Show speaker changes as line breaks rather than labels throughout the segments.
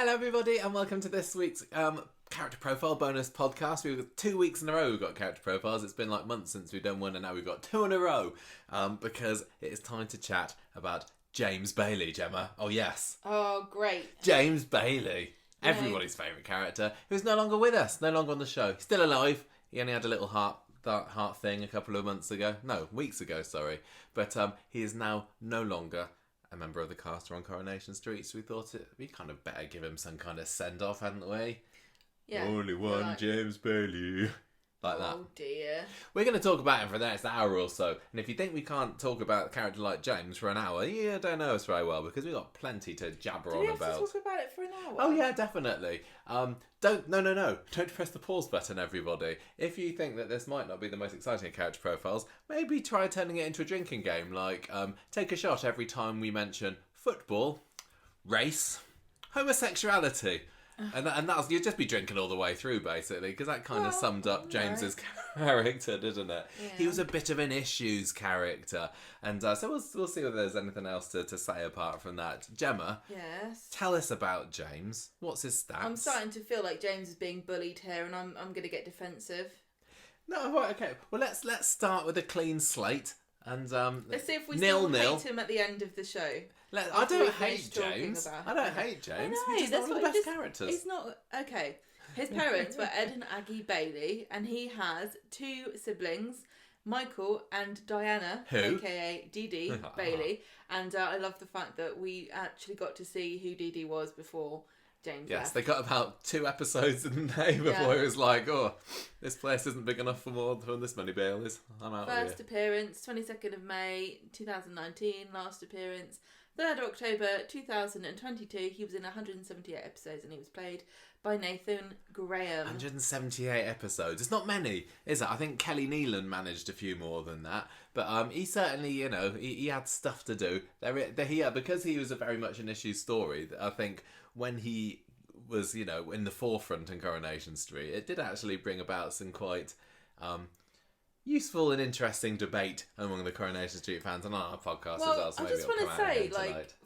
Hello everybody and welcome to this week's character profile bonus podcast. We've got 2 weeks in a row we've got character profiles. It's been like months since we've done one and now we've got two in a row because it is time to chat about James Bailey, Gemma. Oh yes.
Oh great.
James Bailey. Everybody's favourite character who's no longer with us, no longer on the show. He's still alive. He only had a little heart thing a couple of weeks ago, sorry. But he is now no longer a member of the cast on Coronation Street, so we thought it'd be kind of better give him some kind of send-off, hadn't we?
Yeah.
Only one James Bailey. Like that.
Oh dear.
We're going to talk about him for the next hour or so, and if you think we can't talk about a character like James for an hour, you don't know us very well, because we've got plenty to jabber
Do
on
we have
about.
to talk about it for an hour?
Oh yeah, definitely. Don't press the pause button, everybody. If you think that this might not be the most exciting of character profiles, maybe try turning it into a drinking game, like take a shot every time we mention football, race, homosexuality. And that's you'd just be drinking all the way through, basically, because that kind of summed up James's character, didn't it? Yeah. He was a bit of an issues character, and so we'll see if there's anything else to say apart from that. Gemma,
yes,
tell us about James. What's his stats?
I'm starting to feel like James is being bullied here, and I'm going to get defensive.
No, right, okay. Well, let's start with a clean slate, and
let's see if we still hate him at the end of the show.
I don't hate James. I don't hate James. He's just one of the best characters.
He's not okay. His parents were Ed and Aggie Bailey, and he has two siblings, Michael and Diana, aka Dee Dee Bailey. And I love the fact that we actually got to see who Dee Dee was before James left.
They got about 2 episodes, didn't they, before it was like, oh, this place isn't big enough for more than this many Baileys. I'm out of here.
First appearance, 22nd of May 2019. Last appearance, 3rd of October 2022. He was in 178 episodes and he was played by Nathan Graham.
178 episodes. It's not many, is it? I think Kelly Nealon managed a few more than that. But he certainly, he had stuff to do. Because he was a very much an issue story, I think when he was, in the forefront in Coronation Street, it did actually bring about some quite useful and interesting debate among the Coronation Street fans and on our podcast as well. So
I just want to say,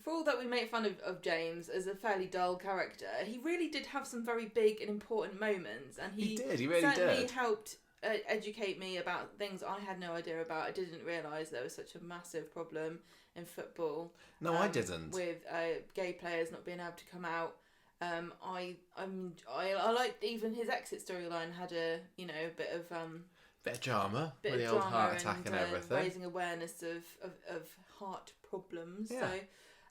for all that we make fun of James as a fairly dull character, he really did have some very big and important moments, and he really certainly helped educate me about things I had no idea about. I didn't realise there was such a massive problem in football.
No, I didn't.
With gay players not being able to come out. I liked even his exit storyline had a bit of
drama with the old heart attack and everything,
raising awareness of heart problems.
Yeah.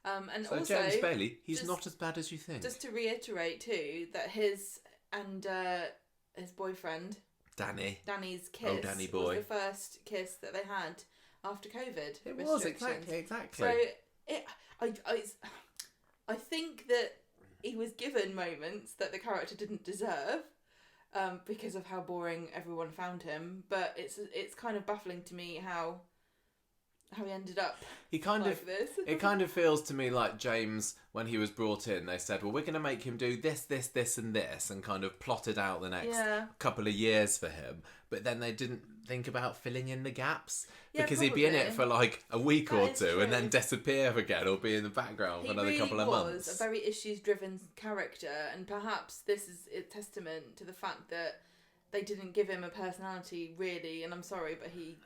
So
also James Bailey, he's not as bad as you think.
Just to reiterate too that his boyfriend Danny's kiss
was
the first kiss that they had after COVID.
It was exactly.
So I think that he was given moments that the character didn't deserve. Because of how boring everyone found him, but it's kind of baffling to me how he ended up this.
It kind of feels to me like James, when he was brought in, they said, well, we're going to make him do this, and this, and kind of plotted out the next couple of years for him. But then they didn't think about filling in the gaps because he'd be in it for like a week or two and then disappear again or be in the background for another couple of months.
He was a very issues-driven character, and perhaps this is a testament to the fact that they didn't give him a personality really. And I'm sorry, but he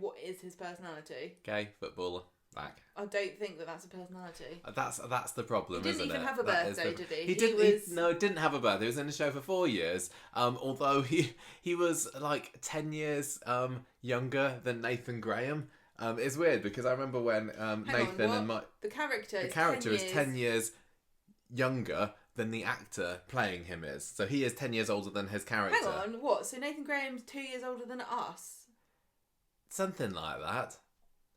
what is his personality?
Gay footballer. Black.
I don't think that that's a personality.
That's the problem, isn't it?
He didn't even have a birthday, did he?
He didn't have a birthday. He was in the show for 4 years. Although he was like 10 years younger than Nathan Graham. It's weird because I remember when the character is 10 years younger than the actor playing him is. So he is 10 years older than his character.
Hang on, what? So Nathan Graham's 2 years older than us?
Something like that.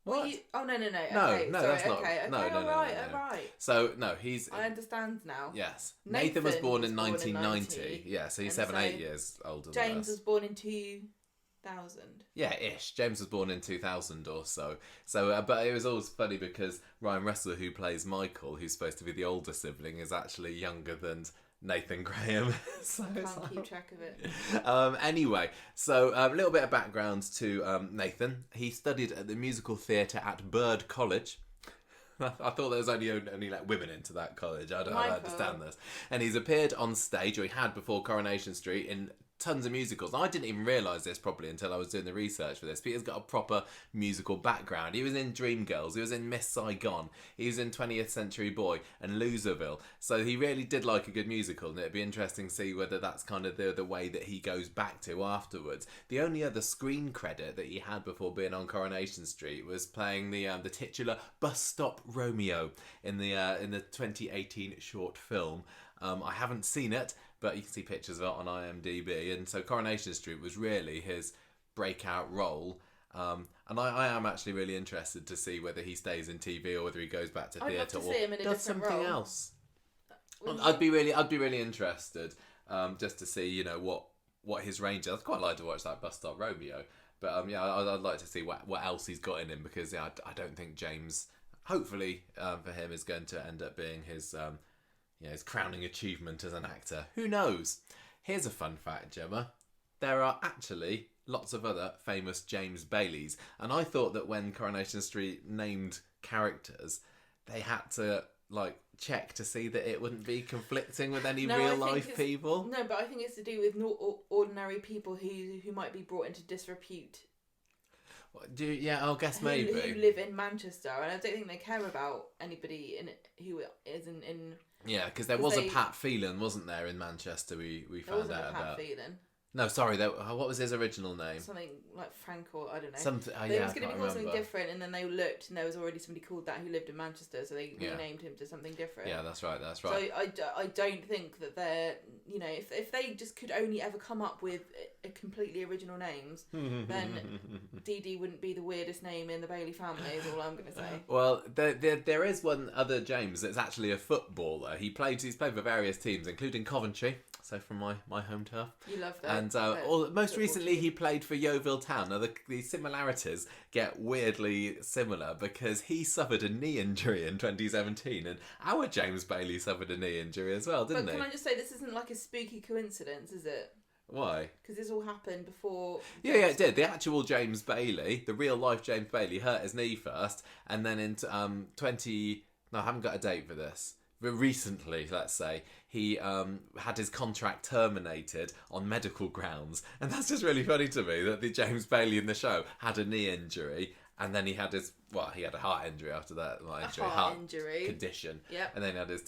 What? No. Okay,
no, that's not.
Okay,
no.
Alright.
So no, he's.
I understand now.
Yes, Nathan was born in 1990. Yeah, so he's 8 years older than us.
James was born in 2000.
Yeah, ish. James was born in 2000 or so. So, but it was always funny because Ryan Russell, who plays Michael, who's supposed to be the older sibling, is actually younger than Nathan Graham. So
I can't keep track of it.
Anyway, so a little bit of background to Nathan. He studied at the musical theatre at Bird College. I thought there was only let women into that college. I don't understand this. And he's appeared on stage, or he had before Coronation Street, in tons of musicals. I didn't even realise this properly until I was doing the research for this. Peter's got a proper musical background. He was in Dreamgirls, he was in Miss Saigon, he was in 20th Century Boy and Loserville. So he really did like a good musical, and it'd be interesting to see whether that's kind of the way that he goes back to afterwards. The only other screen credit that he had before being on Coronation Street was playing the titular Bus Stop Romeo in the 2018 short film. I haven't seen it, but you can see pictures of it on IMDb. And so Coronation Street was really his breakout role. And I am actually really interested to see whether he stays in TV or whether he goes back to theatre or does something else. I'd be really interested just to see, what his range is. I'd quite like to watch that Bus Stop Romeo. But I'd like to see what else he's got in him, because I don't think James, hopefully for him, is going to end up being his crowning achievement as an actor. Who knows? Here's a fun fact, Gemma. There are actually lots of other famous James Baileys, and I thought that when Coronation Street named characters, they had to check to see that it wouldn't be conflicting with any real life people.
No, but I think it's to do with ordinary people who might be brought into disrepute.
I guess maybe
who live in Manchester, and I don't think they care about anybody who is in.
Yeah, because there was a Pat Phelan, wasn't there, in Manchester? We found out about.
Pat Phelan.
No, sorry. What was his original name?
Something like Frank, or I don't know.
Something.
It was going to be called something different, and then they looked, and there was already somebody called that who lived in Manchester, so they renamed him to something different.
Yeah, that's right.
So I don't think that they're, if they just could only ever come up with a completely original names, then Dee Dee wouldn't be the weirdest name in the Bailey family. Is all I'm going to say.
Well, there is one other James that's actually a footballer. He's played for various teams, including Coventry. So from my home turf.
You love that.
And most recently he played for Yeovil Town. Now the similarities get weirdly similar because he suffered a knee injury in 2017, and our James Bailey suffered a knee injury as well, didn't he?
But can I just say, this isn't like a spooky coincidence, is it?
Why?
Because this all happened before...
Yeah, it did. The actual James Bailey, the real life James Bailey, hurt his knee first, and then in I haven't got a date for this. But recently, let's say, he had his contract terminated on medical grounds. And that's just really funny to me, that the James Bailey in the show had a knee injury, and then he had he had a heart injury after that. Heart injury. Condition.
Yep.
And then he had his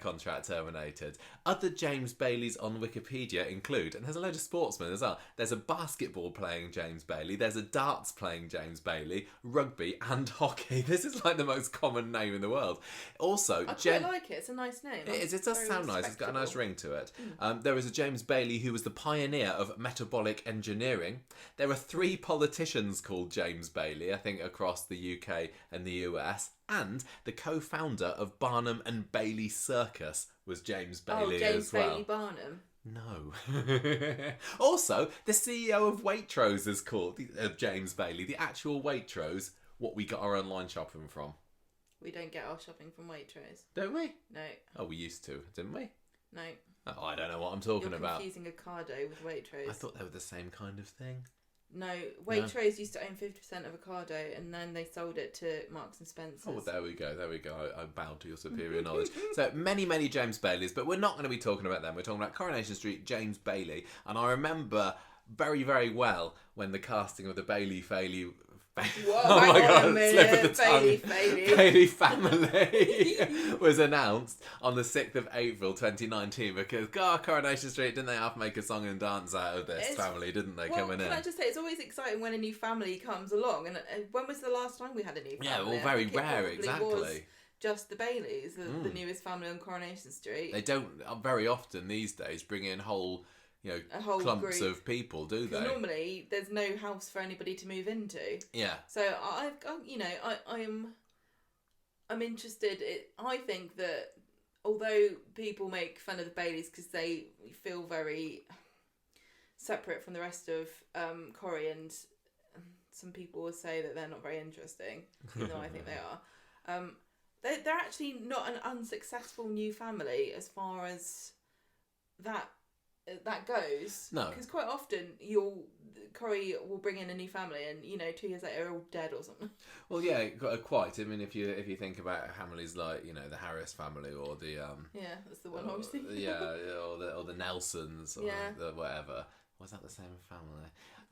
contract terminated. Other James Baileys on Wikipedia include, and there's a load of sportsmen as well, there's a basketball playing James Bailey, there's a darts playing James Bailey, rugby and hockey. This is like the most common name in the world. Also,
I quite like it. It's a nice name.
It does sound nice. It's got a nice ring to it. There is a James Bailey who was the pioneer of metabolic engineering. There are 3 politicians called James Bailey, I think, across the UK and the US, and the co-founder of Barnum and Bailey Circus was James Bailey as well.
James Bailey Barnum?
No. Also, the CEO of Waitrose is called James Bailey. The actual Waitrose, what we got our online shopping from.
We don't get our shopping from Waitrose.
Don't we?
No.
Oh, we used to, didn't we?
No.
Oh, I don't know what I'm talking about.
You're confusing Ocado with Waitrose.
I thought they were the same kind of thing.
No, Waitrose used to own 50% of Ocado, and then they sold it to Marks and Spencer's.
Oh, there we go. I bow to your superior knowledge. So many James Baileys, but we're not going to be talking about them. We're talking about Coronation Street James Bailey, and I remember very, very well when the casting of the Bailey
Whoa,
oh my god, slip of the tongue.
Bailey
family was announced on the 6th of April 2019 because Coronation Street, didn't they have to make a song and dance out of this family, didn't they, coming in?
Can I just say, it's always exciting when a new family comes along, and when was the last time we had a new family?
Yeah, well, very rare, exactly.
Was just the Baileys, the newest family on Coronation Street.
They don't very often these days bring in whole clumps of people, do they?
Normally, there's no house for anybody to move into.
Yeah.
So I'm interested. I think that although people make fun of the Baileys because they feel very separate from the rest of Corrie, and some people will say that they're not very interesting, even though I think they are. They're actually not an unsuccessful new family as far as that that goes.
No.
Because quite often Corey will bring in a new family and, 2 years later they're all dead or something.
Well, yeah, quite. I mean, if you think about families like, the Harris family or the...
yeah, that's the one I was thinking.
Yeah, or the Nelsons or the whatever. Was that the same family?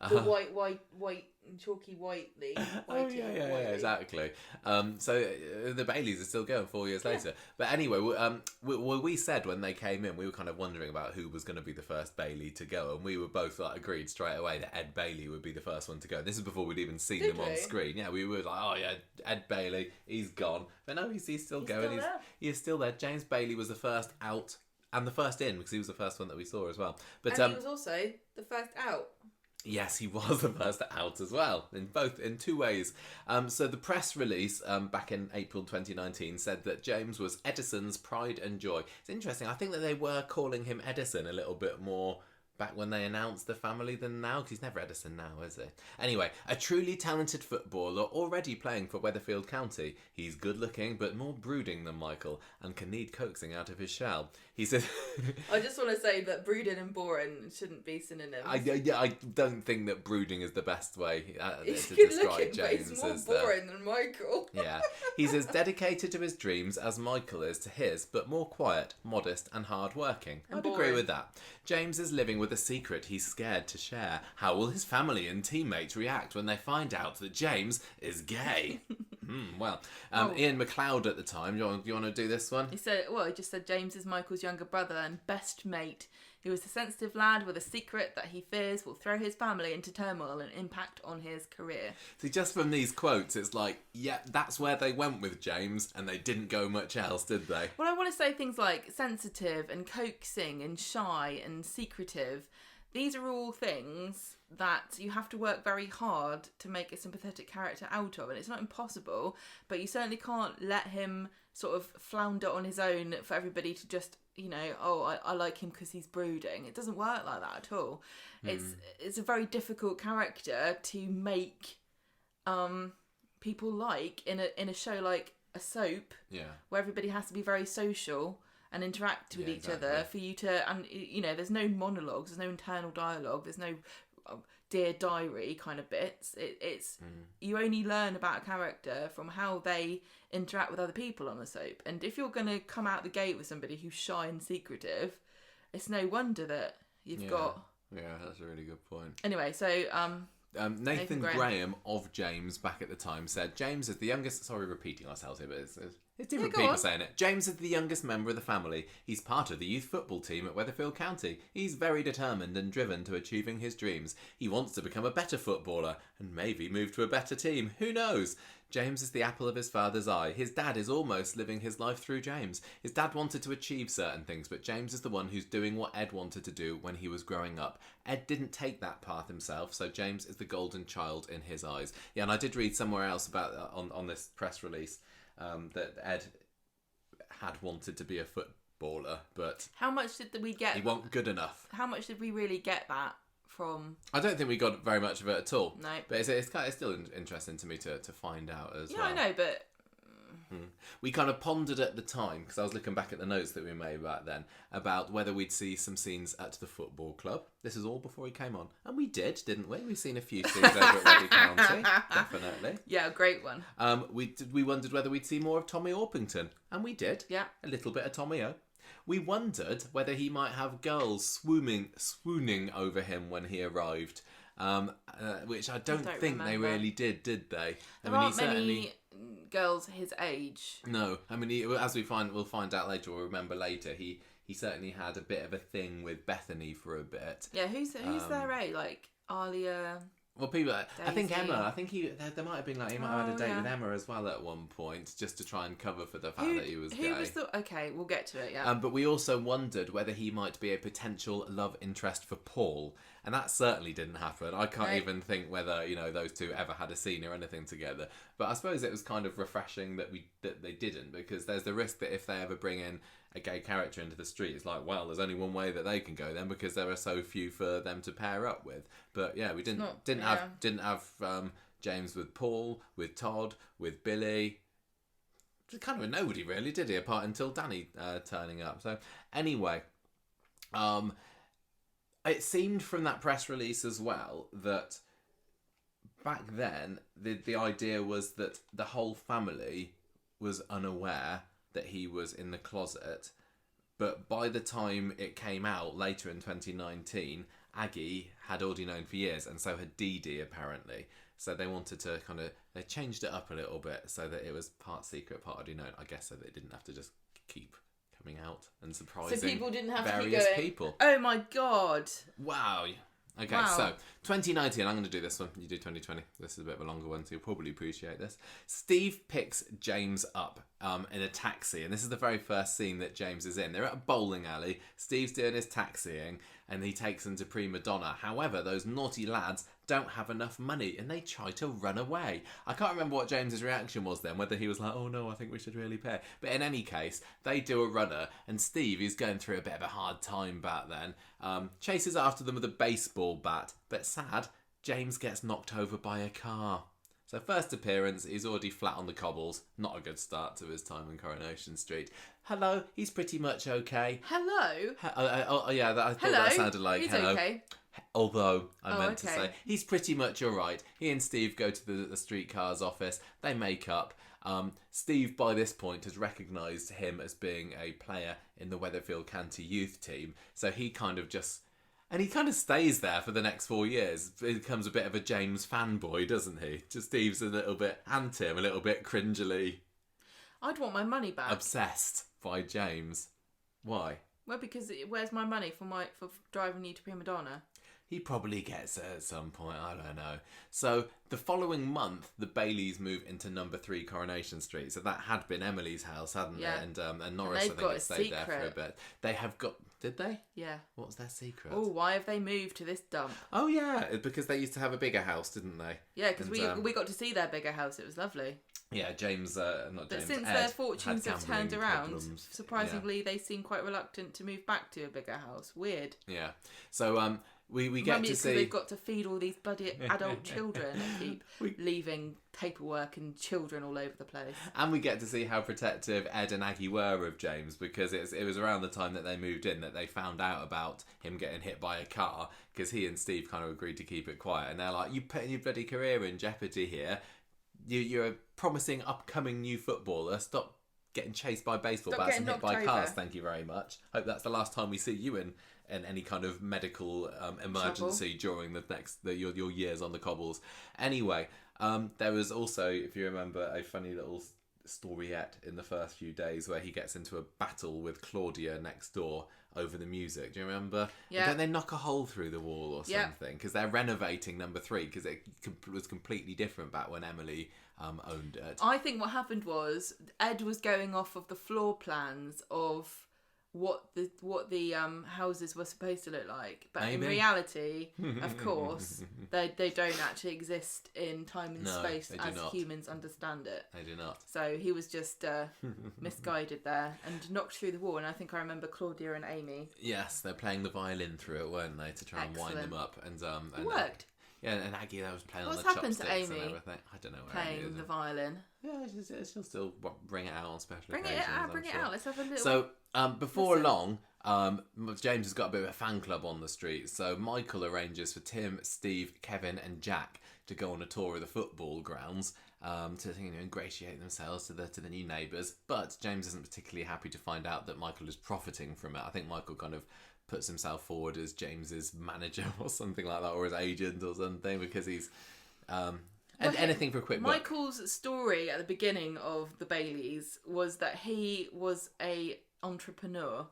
The white, chalky whitely.
Yeah, exactly. So the Baileys are still going 4 years later. But anyway, we said when they came in, we were kind of wondering about who was going to be the first Bailey to go, and we were both agreed straight away that Ed Bailey would be the first one to go. This is before we'd even seen him on screen. Yeah, we were like, oh yeah, Ed Bailey, he's gone. But no, he's still going. He's still there. James Bailey was the first out and the first in, because he was the first one that we saw as well. But
and he was also the first out.
Yes, he was the first out as well, in two ways. So the press release back in April 2019 said that James was Edison's pride and joy. It's interesting. I think that they were calling him Edison a little bit more back when they announced the family than now, because he's never Edison now, is he? Anyway, a truly talented footballer already playing for Weatherfield County. He's good looking but more brooding than Michael and can need coaxing out of his shell. He said...
I just want to say that brooding and boring shouldn't be synonyms.
I don't think that brooding is the best way to
describe
looking,
James. He's more boring than Michael.
Yeah. He's as dedicated to his dreams as Michael is to his, but more quiet, modest and hard-working. I'd agree with that. James is living with a secret he's scared to share. How will his family and teammates react when they find out that James is gay? Ian McLeod at the time. Do you want to do this one?
He just said James is Michael's younger brother and best mate. He was a sensitive lad with a secret that he fears will throw his family into turmoil and impact on his career.
See, just from these quotes, it's like, yeah, that's where they went with James, and they didn't go much else, did they?
Well, I want to say things like sensitive and coaxing and shy and secretive. These are all things that you have to work very hard to make a sympathetic character out of, and it's not impossible, but you certainly can't let him sort of flounder on his own for everybody to just, I like him because he's brooding. It doesn't work like that at all. It's a very difficult character to make people like in a show like a soap, where everybody has to be very social and interact with each other for you to, and there's no monologues, there's no internal dialogue, there's no Dear Diary kind of bits. It's you only learn about a character from how they interact with other people on a soap. And if you're going to come out the gate with somebody who's shy and secretive, it's no wonder that you've got...
Yeah, that's a really good point.
Anyway, so...
Nathan Graham of James back at the time said, James is the youngest... Sorry, repeating ourselves here, but it's different people saying it. James is the youngest member of the family. He's part of the youth football team at Weatherfield County. He's very determined and driven to achieving his dreams. He wants to become a better footballer and maybe move to a better team. Who knows? James is the apple of his father's eye. His dad is almost living his life through James. His dad wanted to achieve certain things, but James is the one who's doing what Ed wanted to do when he was growing up. Ed didn't take that path himself, so James is the golden child in his eyes. Yeah, and I did read somewhere else about on this press release that Ed had wanted to be a footballer, but
how much did we get?
He wasn't good enough.
How much did we really get that from?
I don't think we got very much of it at all.
No,
but it's still interesting to me to find out as well.
Yeah, I know, but
we kind of pondered at the time, because I was looking back at the notes that we made back then, about whether we'd see some scenes at the football club. This is all before he came on. And we did, didn't we? We've seen a few scenes over at Weatherfield County. Definitely.
Yeah, a great one.
We wondered whether we'd see more of Tommy Orpington. And we did.
Yeah.
A little bit of Tommy O. We wondered whether he might have girls swooning over him when he arrived. Which I don't think they really did they?
There aren't many girls his age.
No, I mean, as we'll find out later, or remember later, he certainly had a bit of a thing with Bethany for a bit.
Yeah, who's their age? Like Alia.
Well, people. Daisy. I think Emma. I think there might have been he might have had a date with Emma as well at one point, just to try and cover for the fact that he was gay.
Okay, we'll get to it. Yeah.
But we also wondered whether he might be a potential love interest for Paul, and that certainly didn't happen. I can't even think whether those two ever had a scene or anything together. But I suppose it was kind of refreshing that they didn't, because there's the risk that if they ever bring in a gay character into the street, it's like, well, there's only one way that they can go then, because there are so few for them to pair up with. But yeah, we didn't have James with Paul, with Todd, with Billy. Kind of a nobody really, did he? Apart until Danny turning up. So anyway, It seemed from that press release as well that back then the idea was that the whole family was unaware that he was in the closet, but by the time it came out later in 2019, Aggie had already known for years, and so had Dee Dee apparently. So they wanted to they changed it up a little bit so that it was part secret, part already known, I guess, so they didn't have to just keep coming out and surprising
so people didn't have
various
to keep going,
people.
Oh my god.
Wow. Okay, wow. So 2019, I'm going to do this one. You do 2020. This is a bit of a longer one, so you'll probably appreciate this. Steve picks James up in a taxi, and this is the very first scene that James is in. They're at a bowling alley. Steve's doing his taxiing, and he takes them to Prima Donna. However, those naughty lads don't have enough money, and they try to run away. I can't remember what James's reaction was then, whether he was like, oh no, I think we should really pay. But in any case, they do a runner, and Steve, who's going through a bit of a hard time back then, chases after them with a baseball bat. But sad, James gets knocked over by a car. So first appearance, he's already flat on the cobbles. Not a good start to his time on Coronation Street. Hello, he's pretty much okay.
Hello?
Yeah, I thought that sounded like
he's
hello.
Okay.
Although, I meant to say, he's pretty much alright. He and Steve go to the streetcar's office. They make up. Steve, by this point, has recognised him as being a player in the Weatherfield County youth team. So he kind of stays there for the next 4 years. He becomes a bit of a James fanboy, doesn't he? Just Steve's a little bit anti-him, a little bit cringily.
I'd want my money back.
Obsessed by James. Why?
Well, because where's my money for driving you to Prima Donna?
He probably gets it at some point, I don't know. So the following month, the Baileys move into number 3 Coronation Street. So that had been Emily's house, hadn't it? And Norris, I think, had stayed there for a bit. They have got... Did they?
Yeah.
What's their secret?
Oh, why have they moved to this dump?
Oh, yeah, because they used to have a bigger house, didn't they?
Yeah, because we got to see their bigger house. It was lovely.
Yeah, James, not James,
but since
Ed
their fortunes have turned around,
problems.
Surprisingly, they seem quite reluctant to move back to a bigger house. Weird.
Yeah. So, we get to see...
they've got to feed all these bloody adult children and keep leaving paperwork and children all over the place.
And we get to see how protective Ed and Aggie were of James, because it was around the time that they moved in that they found out about him getting hit by a car, because he and Steve kind of agreed to keep it quiet. And they're like, you're putting your bloody career in jeopardy here. You're a promising upcoming new footballer. Stop getting chased by baseball bats and hit by cars. Thank you very much. Hope that's the last time we see you in any kind of medical emergency during your years on the cobbles. Anyway, there was also, if you remember, a funny little storiette in the first few days where he gets into a battle with Claudia next door over the music. Do you remember? Yeah. And don't they knock a hole through the wall or something? Because they're renovating number 3, because it was completely different back when Emily owned it.
I think what happened was Ed was going off of the floor plans of what the houses were supposed to look like, but in reality, of course, they don't actually exist in time and space as humans understand it.
They do not.
So he was just misguided there and knocked through the wall. And I think I remember Claudia and Amy.
Yes, they're playing the violin through it, weren't they, to try and wind them up? And
it worked.
Yeah, and Aggie, that was playing
What's
on the chopsticks
happened to Amy?
And everything. I don't know where
playing
Amy is.
The violin.
Yeah, she'll still bring it out on special
occasions. Bring it out. Let's have a little.
So before long, James has got a bit of a fan club on the street. So Michael arranges for Tim, Steve, Kevin, and Jack to go on a tour of the football grounds to ingratiate themselves to the new neighbours. But James isn't particularly happy to find out that Michael is profiting from it. I think Michael kind of puts himself forward as James's manager or something like that, or as agent or something, because he's anything for a quick
Michael's story at the beginning of the Baileys was that he was a entrepreneur,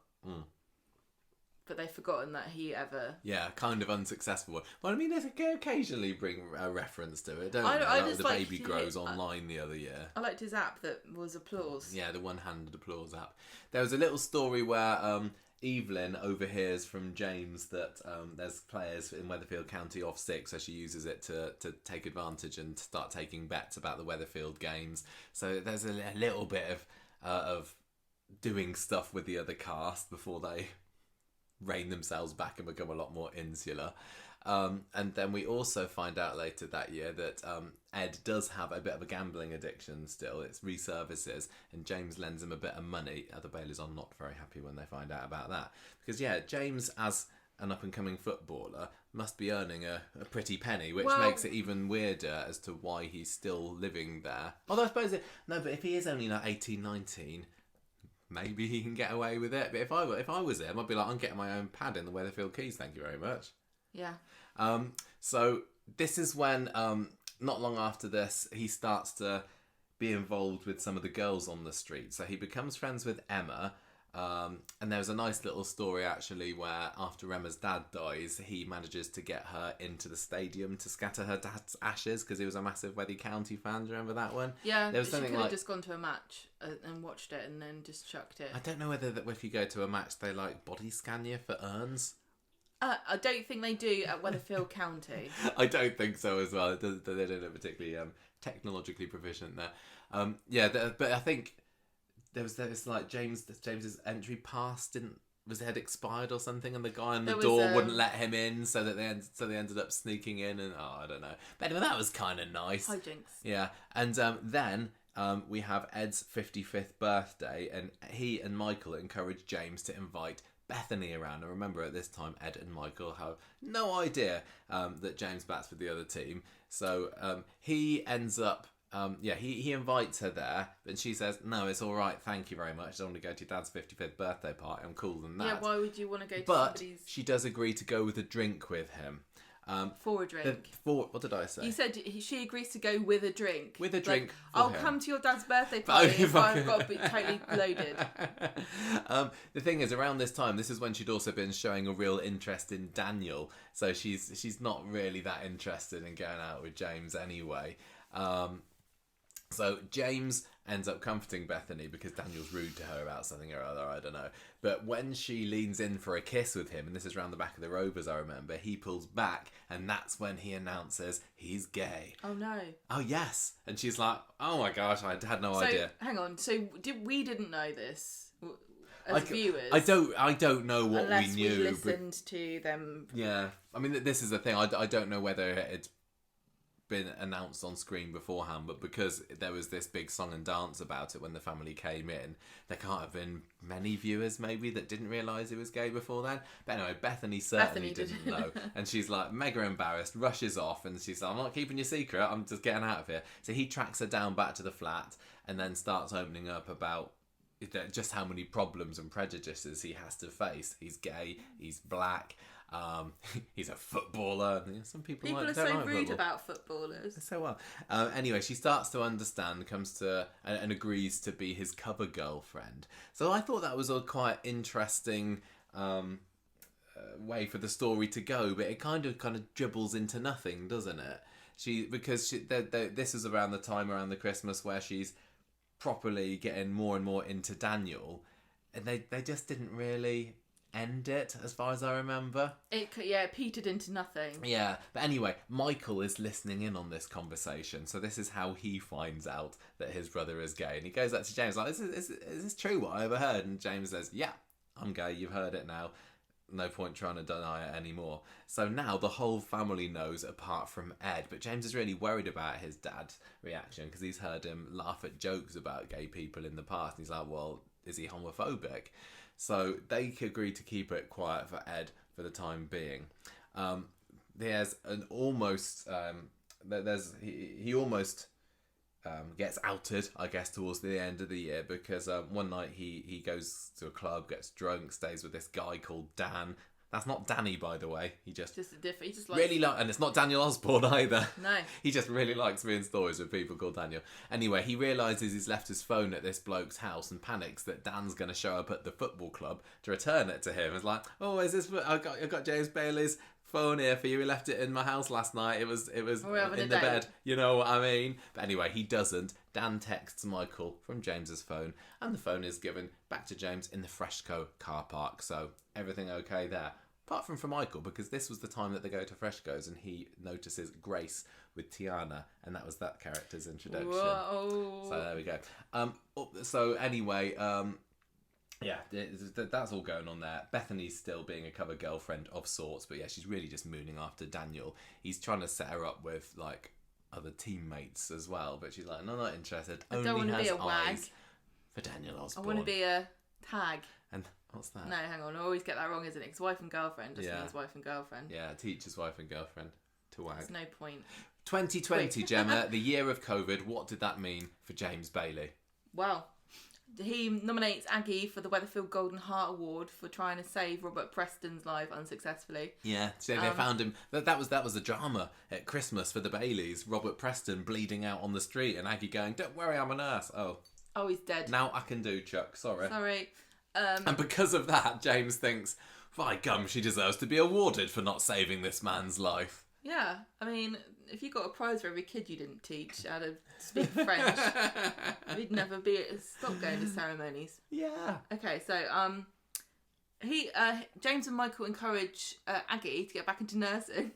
but they've forgotten that he ever
kind of unsuccessful. Well, I mean, they occasionally bring a reference to it, don't they?
I just
the Baby Grows online the other year.
I liked his app that was applause.
Yeah, the one-handed applause app. There was a little story where Evelyn overhears from James that there's players in Weatherfield County off sick, so she uses it to take advantage and start taking bets about the Weatherfield games. So there's a little bit of doing stuff with the other cast before they rein themselves back and become a lot more insular. And then we also find out later that year that Ed does have a bit of a gambling addiction still. It's resurfaces, and James lends him a bit of money. The Baileys are not very happy when they find out about that. Because, James, as an up-and-coming footballer, must be earning a pretty penny, which makes it even weirder as to why he's still living there. Although I suppose but if he is only like 18, 19, maybe he can get away with it. But if I was him, I'd be like, I'm getting my own pad in the Weatherfield Quays, thank you very much.
Yeah.
So this is when, not long after this, he starts to be involved with some of the girls on the street. So he becomes friends with Emma. And there's a nice little story actually where after Emma's dad dies, he manages to get her into the stadium to scatter her dad's ashes because he was a massive Weather County fan. Do you remember that one?
Yeah, there was something she could have just gone to a match and watched it and then just chucked it.
I don't know whether if you go to a match they like body scan you for urns.
I don't think they do at Weatherfield County.
I don't think so as well. They don't look particularly technologically proficient there. But I think there was like James's entry pass had expired or something, and the guy on the door wouldn't let him in, so they ended up sneaking in, and I don't know. But anyway, that was kind of nice.
Hijinks.
Yeah, and then we have Ed's 55th birthday, and he and Michael encourage James to invite Bethany around. And remember, at this time, Ed and Michael have no idea that James bats for the other team. So he ends up. He invites her there, and she says, "No, it's all right. Thank you very much. I don't want to go to your dad's 55th birthday party. I'm cooler than that."
Yeah, why would you want to go to somebody's?
But she does agree to go with a drink with him.
For a drink.
What did I say?
You said she agrees to go with a drink.
With a drink.
I'll come to your dad's birthday party if I've got to be totally loaded.
The thing is, around this time, this is when she'd also been showing a real interest in Daniel. So she's not really that interested in going out with James anyway. So James ends up comforting Bethany because Daniel's rude to her about something or other, I don't know. But when she leans in for a kiss with him, and this is around the back of the Rovers, I remember, he pulls back, and that's when he announces he's gay.
Oh no.
Oh yes. And she's like, oh my gosh, I had no idea.
Hang on, so we didn't know this as viewers?
I don't know what we knew.
Unless we listened to them.
Yeah. I mean, this is the thing, I don't know whether it's been announced on screen beforehand, but because there was this big song and dance about it when the family came in, there can't have been many viewers maybe that didn't realise he was gay before then. But anyway, Bethany certainly didn't know, and she's like mega embarrassed, rushes off, and she's like, I'm not keeping your secret, I'm just getting out of here. So he tracks her down back to the flat and then starts opening up about just how many problems and prejudices he has to face. He's gay, he's black, he's a footballer. Some people
are so rude about footballers.
So well. Anyway, she starts to understand, comes to and agrees to be his cover girlfriend. So I thought that was a quite interesting way for the story to go, but it kind of dribbles into nothing, doesn't it? Because this is around the time around the Christmas where she's properly getting more and more into Daniel, and they just didn't really end it, as far as I remember.
It petered into nothing.
Yeah, but anyway, Michael is listening in on this conversation, so this is how he finds out that his brother is gay, and he goes up to James like, is this true what I overheard? And James says, yeah, I'm gay, you've heard it now, no point trying to deny it anymore. So now the whole family knows apart from Ed, but James is really worried about his dad's reaction because he's heard him laugh at jokes about gay people in the past, and he's like, well, is he homophobic? So they agree to keep it quiet for Ed for the time being. There's an almost he almost gets outed, I guess, towards the end of the year because one night he goes to a club, gets drunk, stays with this guy called Dan. That's not Danny, by the way. He just likes... really and it's not Daniel Osborne either.
No.
He just really likes being stories with people called Daniel. Anyway, he realises he's left his phone at this bloke's house and panics that Dan's going to show up at the football club to return it to him. It's like, oh, is this? I got James Bailey's phone here for you. He left it in my house last night. It was in the bed. You know what I mean? But anyway, he doesn't. Dan texts Michael from James's phone, and the phone is given back to James in the Freshco car park. So everything okay there. Apart from for Michael, because this was the time that they go to Freshco's and he notices Grace with Tiana, and that was that character's introduction.
Whoa.
So there we go. So anyway, that's all going on there. Bethany's still being a cover girlfriend of sorts, but yeah, she's really just mooning after Daniel. He's trying to set her up with like other teammates as well, but she's like, no, not interested.
I don't want to be a wag
for Daniel Osborne.
I want to be a tag.
And What's that?
No, hang on. I always get that wrong, isn't it? Because wife and girlfriend just means wife and girlfriend.
Yeah, teacher's wife and girlfriend. To wag.
There's no point.
2020, Gemma, the year of COVID. What did that mean for James Bailey?
Well, he nominates Aggie for the Weatherfield Golden Heart Award for trying to save Robert Preston's life unsuccessfully.
Yeah, so they found him. That was a drama at Christmas for the Baileys. Robert Preston bleeding out on the street, and Aggie going, "Don't worry, I'm a nurse." Oh,
he's dead.
Now I can do, Chuck. Sorry.
And
because of that, James thinks, by gum, she deserves to be awarded for not saving this man's life.
Yeah, I mean, if you got a prize for every kid you didn't teach how to speak French, we'd never stop going to ceremonies.
Yeah.
Okay, so James and Michael encourage Aggie to get back into nursing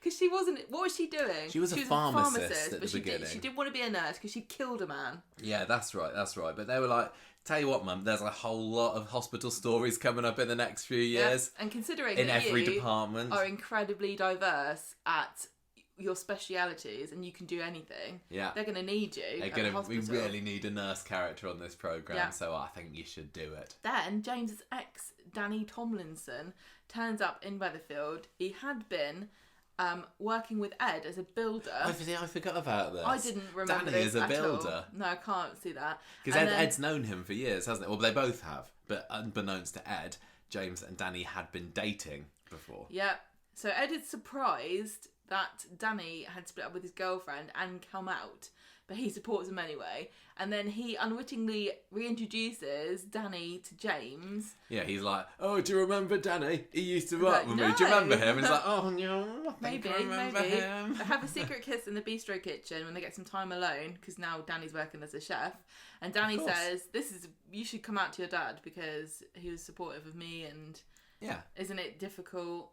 because she wasn't. What was she doing?
She was a pharmacist at the beginning.
She didn't want to be a nurse because she killed a man.
Yeah, that's right. But they were like, tell you what, Mum, there's a whole lot of hospital stories coming up in the next few years.
Yeah. And considering
in
that
every
you
department
are incredibly diverse at your specialities and you can do anything.
Yeah,
they're going to need you.
We really need a nurse character on this programme, so I think you should do it.
Then James's ex, Danny Tomlinson, turns up in Weatherfield. He had been working with Ed as a builder.
I forgot about this.
I didn't remember
Danny
this
is a builder.
No, I can't see that.
Because Ed's known him for years, hasn't it? Well, they both have. But unbeknownst to Ed, James and Danny had been dating before.
Yeah. So Ed is surprised that Danny had split up with his girlfriend and come out, but he supports him anyway. And then he unwittingly reintroduces Danny to James.
Yeah, he's like, "Oh, do you remember Danny? He used to work with me. Do you remember him?" And he's like, "Oh, no, I think I remember him."
They have a secret kiss in the bistro kitchen when they get some time alone, because now Danny's working as a chef. And Danny says, you should come out to your dad because he was supportive of me and isn't it difficult?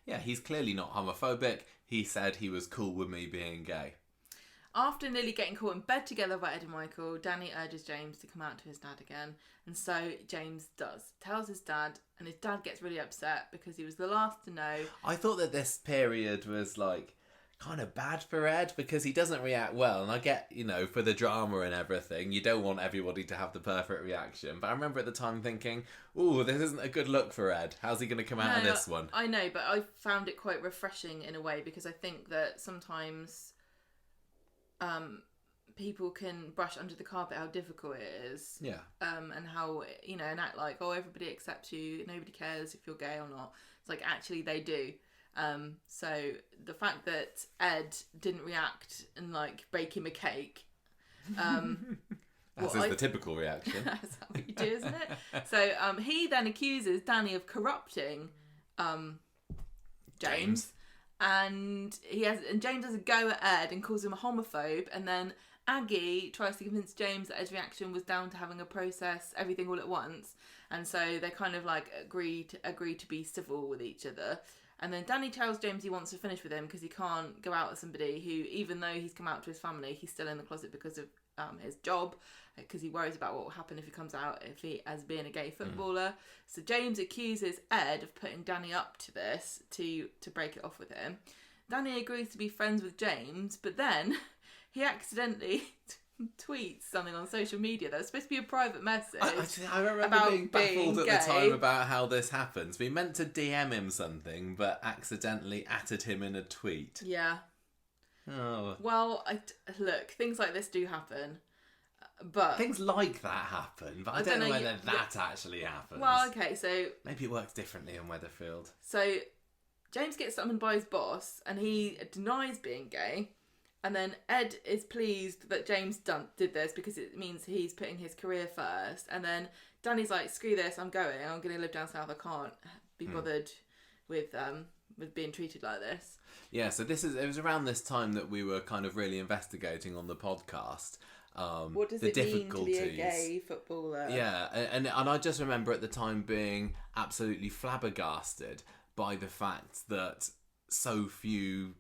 Yeah, he's clearly not homophobic. He said he was cool with me being gay.
After nearly getting caught in bed together by Ed and Michael, Danny urges James to come out to his dad again. And so James does. Tells his dad, and his dad gets really upset because he was the last to know.
I thought that this period was like kind of bad for Ed because he doesn't react well. And I get, for the drama and everything, you don't want everybody to have the perfect reaction. But I remember at the time thinking, ooh, this isn't a good look for Ed. How's he going to come out of this one?
I know, but I found it quite refreshing in a way because I think that sometimes people can brush under the carpet how difficult it is.
Yeah.
And how, and act like, oh, everybody accepts you, nobody cares if you're gay or not. It's like, actually, they do. So the fact that Ed didn't react and bake him a cake,
That's the typical reaction.
That's what you do, isn't it? So he then accuses Danny of corrupting James. And James has a go at Ed and calls him a homophobe, and then Aggie tries to convince James that Ed's reaction was down to having to process everything all at once, and so they kind of agree to be civil with each other. And then Danny tells James he wants to finish with him because he can't go out with somebody who, even though he's come out to his family, he's still in the closet because of his job, because he worries about what will happen if he comes out as being a gay footballer. So James accuses Ed of putting Danny up to this to break it off with him. Danny agrees to be friends with James, but then he accidentally tweets something on social media that was supposed to be a private message.
I remember being baffled at the time about how this happens. We meant to DM him something, but accidentally atted him in a tweet.
Yeah.
Oh.
Well, look, things like this do happen. But
things like that happen, but I don't know whether that actually happens.
Well, okay, so
maybe it works differently in Weatherfield.
So James gets summoned by his boss, and he denies being gay. And then Ed is pleased that James did this because it means he's putting his career first. And then Danny's like, "Screw this! I'm going to live down south. I can't be bothered with being treated like this."
Yeah, so it was around this time that we were kind of really investigating on the podcast.
What does it mean to be a gay footballer?
Yeah, and I just remember at the time being absolutely flabbergasted by the fact that so few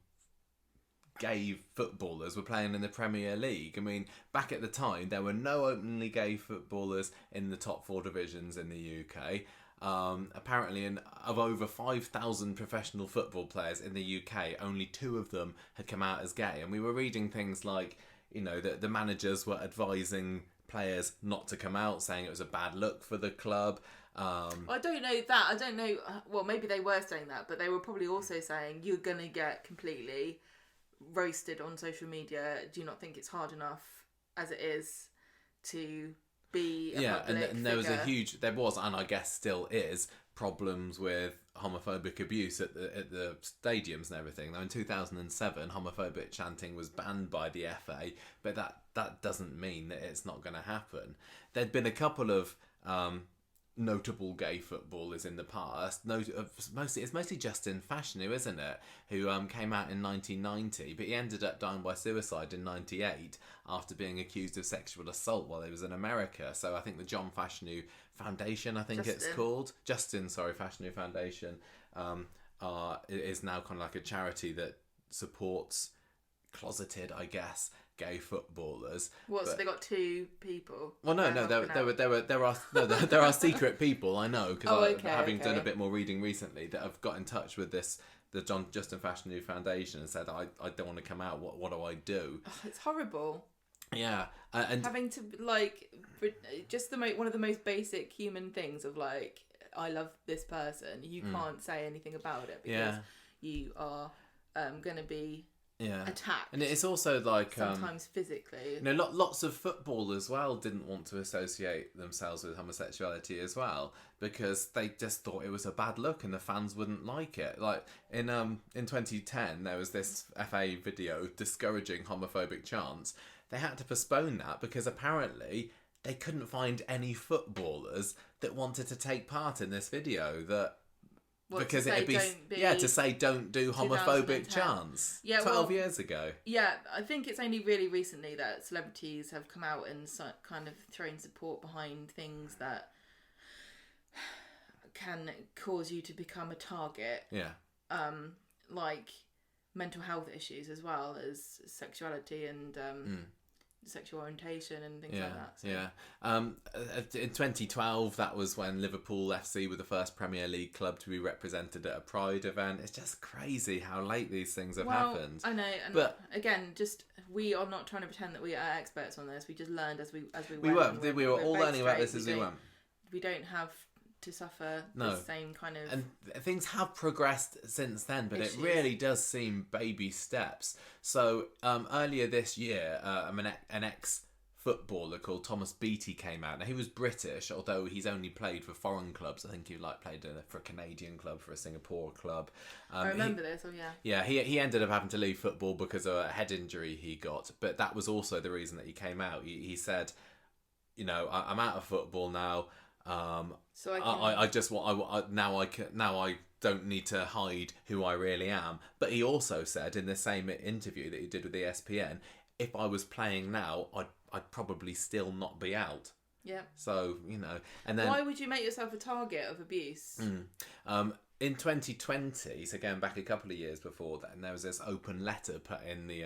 gay footballers were playing in the Premier League. I mean, back at the time, there were no openly gay footballers in the top 4 divisions in the UK. Apparently, of over 5,000 professional football players in the UK, only 2 of them had come out as gay. And we were reading things like, that the managers were advising players not to come out, saying it was a bad look for the club.
I don't know that. I don't know. Well, maybe they were saying that, but they were probably also saying you're going to get completely roasted on social media. Do you not think it's hard enough as it is to be a public
and there
figure?
there was, and I guess still is, problems with homophobic abuse at the stadiums and everything. Now in 2007, homophobic chanting was banned by the FA, but that doesn't mean that it's not going to happen. There'd been a couple of notable gay footballers in the past. It's mostly Justin Fashanu, isn't it? Who came out in 1990, but he ended up dying by suicide in 98 after being accused of sexual assault while he was in America. So I think the John Fashanu Foundation, it's called Fashanu Foundation, is now kind of like a charity that supports closeted, I guess, gay footballers.
So they got two people?
Well, there are secret people, I know, because having done a bit more reading recently, that have got in touch with the Justin Fashanu Foundation and said, I don't want to come out, what do I do?
Oh, it's horrible.
Yeah, and
having to just one of the most basic human things of I love this person. You can't say anything about it because you are going to be attacked.
And it's also
sometimes physically.
Lots of football as well didn't want to associate themselves with homosexuality as well because they just thought it was a bad look and the fans wouldn't like it. Like in 2010, there was this FA video discouraging homophobic chants. They had to postpone that because apparently they couldn't find any footballers that wanted to take part in this video. Because it'd be to say don't do homophobic chants. 12 years ago.
Yeah, I think it's only really recently that celebrities have come out and kind of thrown support behind things that can cause you to become a target.
Yeah.
Like mental health issues as well as sexuality and sexual orientation and things like that. So.
Yeah. In 2012, that was when Liverpool FC were the first Premier League club to be represented at a Pride event. It's just crazy how late these things have happened.
I know, but again, we are not trying to pretend that we are experts on this. We just learned as we went.
We were all learning about this as we went.
We don't have to suffer the same kind of...
And things have progressed since then, but it really does seem baby steps. So earlier this year, an ex-footballer called Thomas Beattie came out. Now, he was British, although he's only played for foreign clubs. I think he played for a Canadian club, for a Singapore club.
I remember this,
Yeah, he ended up having to leave football because of a head injury he got. But that was also the reason that he came out. He said, I'm out of football now.
So
I don't need to hide who I really am. But he also said in the same interview that he did with ESPN, if I was playing now, I'd probably still not be out.
Yeah.
So and then
why would you make yourself a target of abuse?
In 2020, so going back a couple of years before then, there was this open letter put in the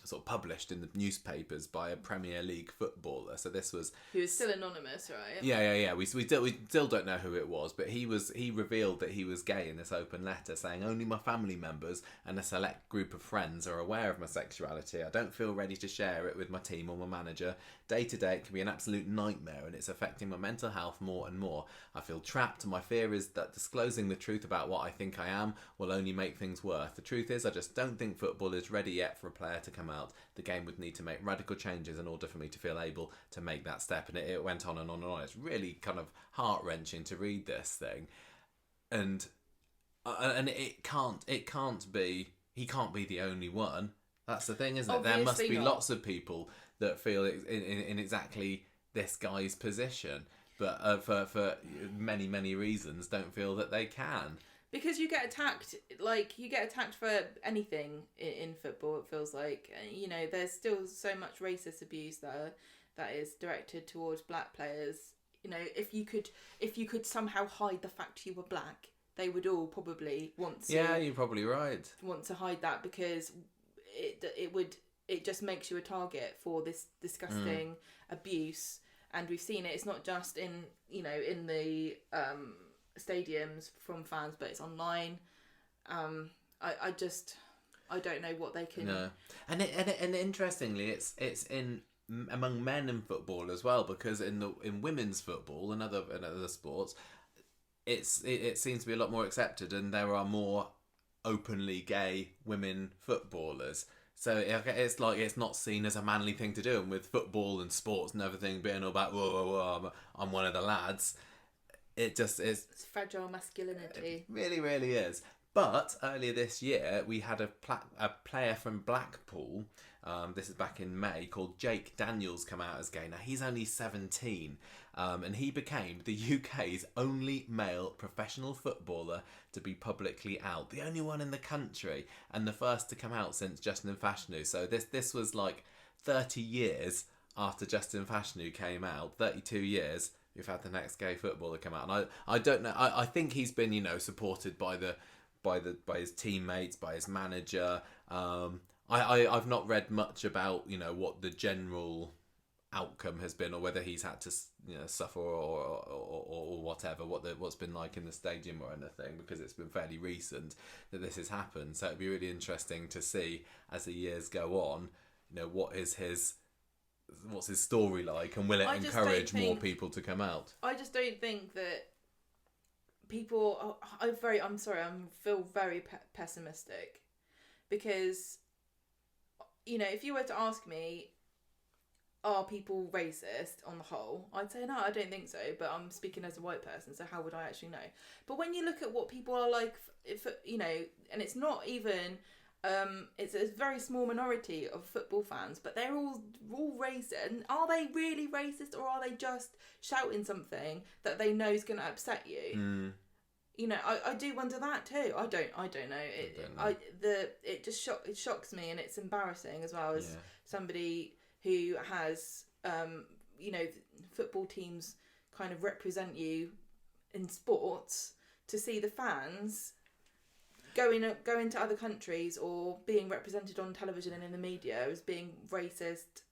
sort of published in the newspapers by a Premier League footballer. So this was...
He was still anonymous, right?
Yeah. We still don't know who it was, but he revealed that he was gay in this open letter, saying only my family members and a select group of friends are aware of my sexuality. I don't feel ready to share it with my team or my manager. Day to day, it can be an absolute nightmare, and it's affecting my mental health more and more. I feel trapped, and my fear is that disclosing the truth about what I think I am will only make things worse. The truth is, I just don't think football is ready yet for a player to come out. The game would need to make radical changes in order for me to feel able to make that step. And it went on and on and on. It's really kind of heart-wrenching to read this thing, and it can't be. He can't be the only one. That's the thing, isn't it?
Obviously
there must be
not.
Lots of people that feel in exactly this guy's position, but for many reasons don't feel that they can.
Because you get attacked for anything in football. It feels like there's still so much racist abuse there that is directed towards black players. If you could somehow hide the fact you were black, they would all probably want to.
Yeah, you're probably right.
Want to hide that because it just makes you a target for this disgusting abuse, and we've seen it. It's not just in the stadiums from fans, but it's online. I don't know what they can.
No, and interestingly, it's in among men in football as well, because in women's football and other sports, it seems to be a lot more accepted, and there are more openly gay women footballers. So it's like it's not seen as a manly thing to do. And with football and sports and everything being all about, whoa, I'm one of the lads, it just is.
It's fragile masculinity.
It really, really is. But earlier this year, we had a player from Blackpool, this is back in May, called Jake Daniels come out as gay. Now, he's only 17, and he became the UK's only male professional footballer to be publicly out. The only one in the country, and the first to come out since Justin Fashanu. So this was like 30 years after Justin Fashanu came out, 32 years, we've had the next gay footballer come out. And I don't know, I think he's been, supported by his teammates, by his manager. I've not read much about what the general outcome has been, or whether he's had to suffer or whatever, what's been like in the stadium or anything, because it's been fairly recent that this has happened. So it'd be really interesting to see as the years go on, what's his story like, and will it encourage more people to come out?
I just don't think that people. I feel very pessimistic, because if you were to ask me, are people racist on the whole, I'd say no, I don't think so, but I'm speaking as a white person, so how would I actually know? But when you look at what people are like, and it's not even it's a very small minority of football fans, but they're all racist. And are they really racist, or are they just shouting something that they know is going to upset you? I do wonder that too. I don't know. It just shocks me, and it's embarrassing as well, as somebody who has football teams kind of represent you in sports, to see the fans going to other countries or being represented on television and in the media as being racist,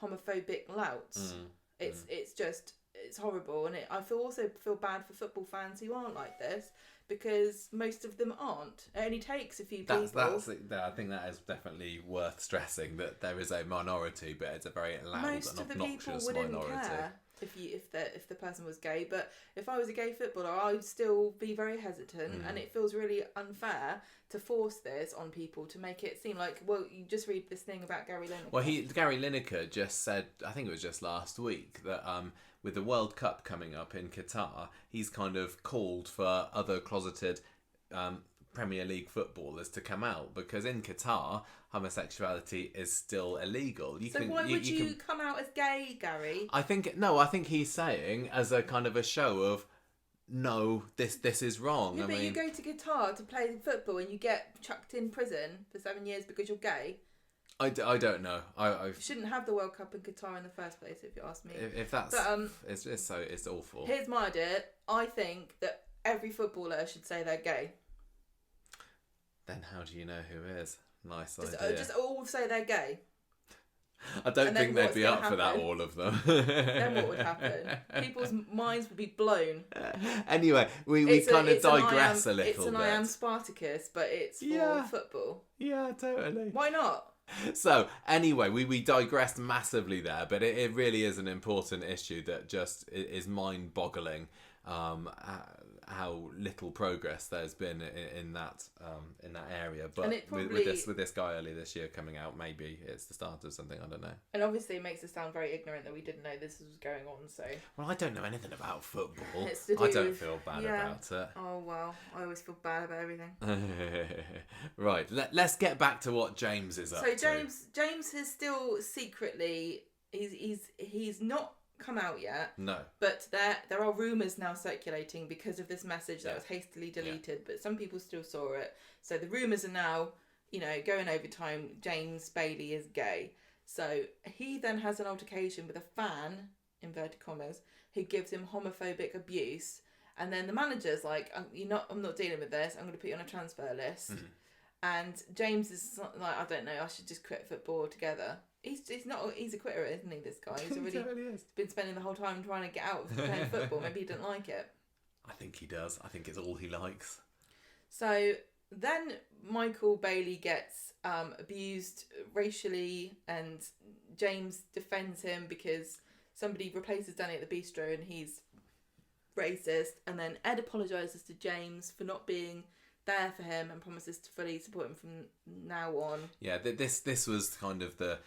homophobic louts. It's horrible, and I also feel bad for football fans who aren't like this, because most of them aren't. It only takes a few people.
I think that is definitely worth stressing, that there is a minority, but it's a very loud
most
and
of the
obnoxious
people wouldn't
minority.
Care if the person was gay, but if I was a gay footballer, I would still be very hesitant, and it feels really unfair to force this on people, to make it seem like, well, you just read this thing about Gary Lineker.
Well, Gary Lineker just said, I think it was just last week, that with the World Cup coming up in Qatar, he's kind of called for other closeted Premier League footballers to come out, because in Qatar, homosexuality is still illegal.
Why would you come out as gay, Gary?
I think he's saying, as a kind of a show of, no, this is wrong.
Yeah, but you go to Qatar to play football and you get chucked in prison for 7 years because you're gay.
I don't know. I
shouldn't have the World Cup in Qatar in the first place, if you ask me.
If that's, but, it's awful.
Here's my idea. I think that every footballer should say they're gay.
Then how do you know who is? Nice idea.
Just all say they're gay.
I don't think they'd be up for that, all of them.
Then what would happen? People's minds would be blown.
Anyway, we kind of digress a little bit.
It's an I Am Spartacus, but it's for football.
Yeah, totally.
Why not?
So, anyway, we digressed massively there, but it really is an important issue that just is mind-boggling, how little progress there's been in that area. But with this guy earlier this year coming out, maybe it's the start of something. I don't know.
And obviously, it makes us sound very ignorant that we didn't know this was going on. So,
well, I don't know anything about football. I don't feel bad about it.
Oh well, I always feel bad about everything.
Right, let's get back to what James is up to.
So James has still secretly he's not come out yet.
No.
But there are rumours now circulating because of this message that was hastily deleted, but some people still saw it. So the rumours are now, going over time, James Bailey is gay. So he then has an altercation with a fan, inverted commas, who gives him homophobic abuse. And then the manager's like, I'm not dealing with this, I'm going to put you on a transfer list. Mm-hmm. And James is like, I don't know, I should just quit football altogether. He's a quitter, isn't he, this guy? He's already been spending the whole time trying to get out of playing football. Maybe he didn't like it.
I think he does. I think it's all he likes.
So Then Michael Bailey gets abused racially, and James defends him because somebody replaces Danny at the bistro and he's racist. And then Ed apologises to James for not being there for him and promises to fully support him from now on.
Yeah, this was kind of the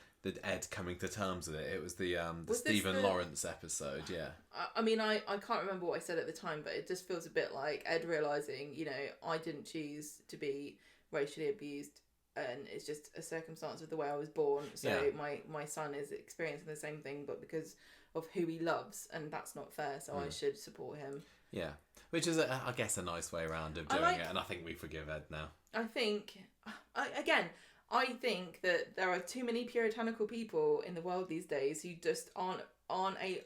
Ed coming to terms with it. It was the Stephen Lawrence episode, yeah.
I mean, I can't remember what I said at the time, but it just feels a bit like Ed realising, I didn't choose to be racially abused, and it's just a circumstance of the way I was born. So my son is experiencing the same thing, but because of who he loves, and that's not fair, so I should support him.
Yeah, which is, I guess, a nice way around of doing it, and I think we forgive Ed now.
I think that there are too many puritanical people in the world these days who just aren't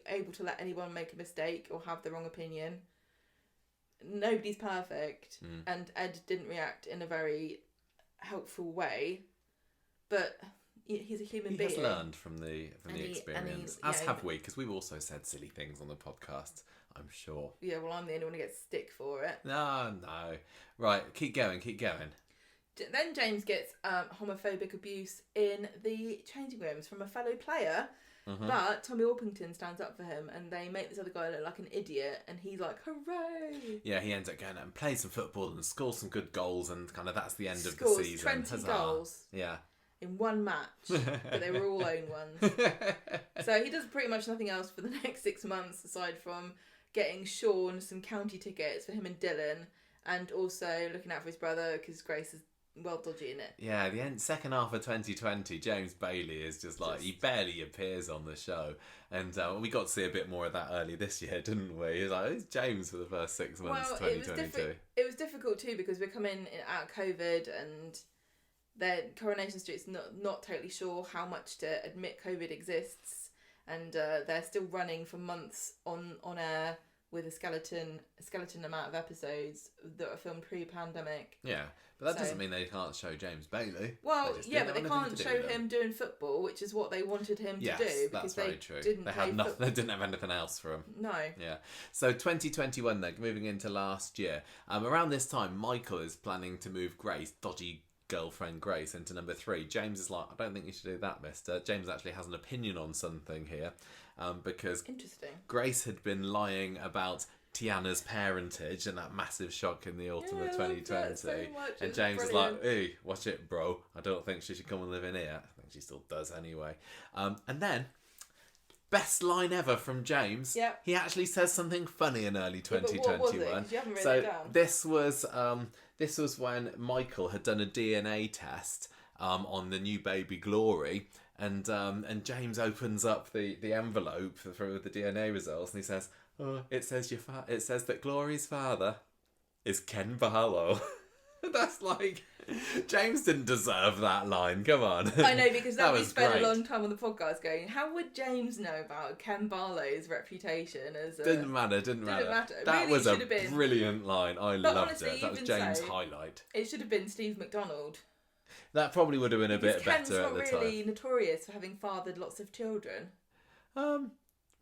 able to let anyone make a mistake or have the wrong opinion. Nobody's perfect, and Ed didn't react in a very helpful way, but he's a human being.
He has learned from the experience, as have we, because we've also said silly things on the podcast, I'm sure.
Yeah, well, I'm the only one who gets stick for it.
No. Right, keep going.
Then James gets homophobic abuse in the changing rooms from a fellow player, but Tommy Orpington stands up for him, and they make this other guy look like an idiot, and he's like, hooray!
Yeah, he ends up going out and plays some football and scores some good goals, and kind of that's the end of the season.
20 goals.
Yeah.
In one match, but they were all own ones. So he does pretty much nothing else for the next 6 months, aside from getting Sean some county tickets for him and Dylan, and also looking out for his brother, because Grace is well dodgy in it.
Yeah, the second half of 2020, James Bailey is just like, he barely appears on the show. And we got to see a bit more of that early this year, didn't we? He was like, it's James for the first 6 months of 2022.
It was difficult too, because we're coming out of COVID, and Coronation Street's not totally sure how much to admit COVID exists. And they're still running for months on air with a skeleton amount of episodes that are filmed pre-pandemic.
Yeah, but that doesn't mean they can't show James Bailey.
Well, yeah, but they can't show him doing football, which is what they wanted him to do.
Because that's very true. They didn't have anything else for him.
No.
Yeah. So 2021 then, moving into last year. Around this time, Michael is planning to move Grace, dodgy girlfriend Grace, into number 3. James is like, I don't think you should do that, mister. James actually has an opinion on something here. Because
interesting.
Grace had been lying about Tiana's parentage and that massive shock in the autumn of 2020. So and James was like, hey, watch it, bro. I don't think she should come and live in here. I think she still does anyway. And then, best line ever from James.
Yep.
He actually says something funny in early 2021.
But what was it? 'Cause you haven't written it down.
This was when Michael had done a DNA test on the new baby Glory. And James opens up the envelope for the DNA results, and he says, "Oh, it says that Glory's father is Ken Barlow." That's like, James didn't deserve that line. Come on.
I know, because that we spent a long time on the podcast going, how would James know about Ken Barlow's reputation as a...
Didn't matter. That really was a brilliant line. I loved it. That was James' highlight.
It should have been Steve McDonald.
That probably would have been a bit better at the time.
Ken's not really notorious for having fathered lots of children.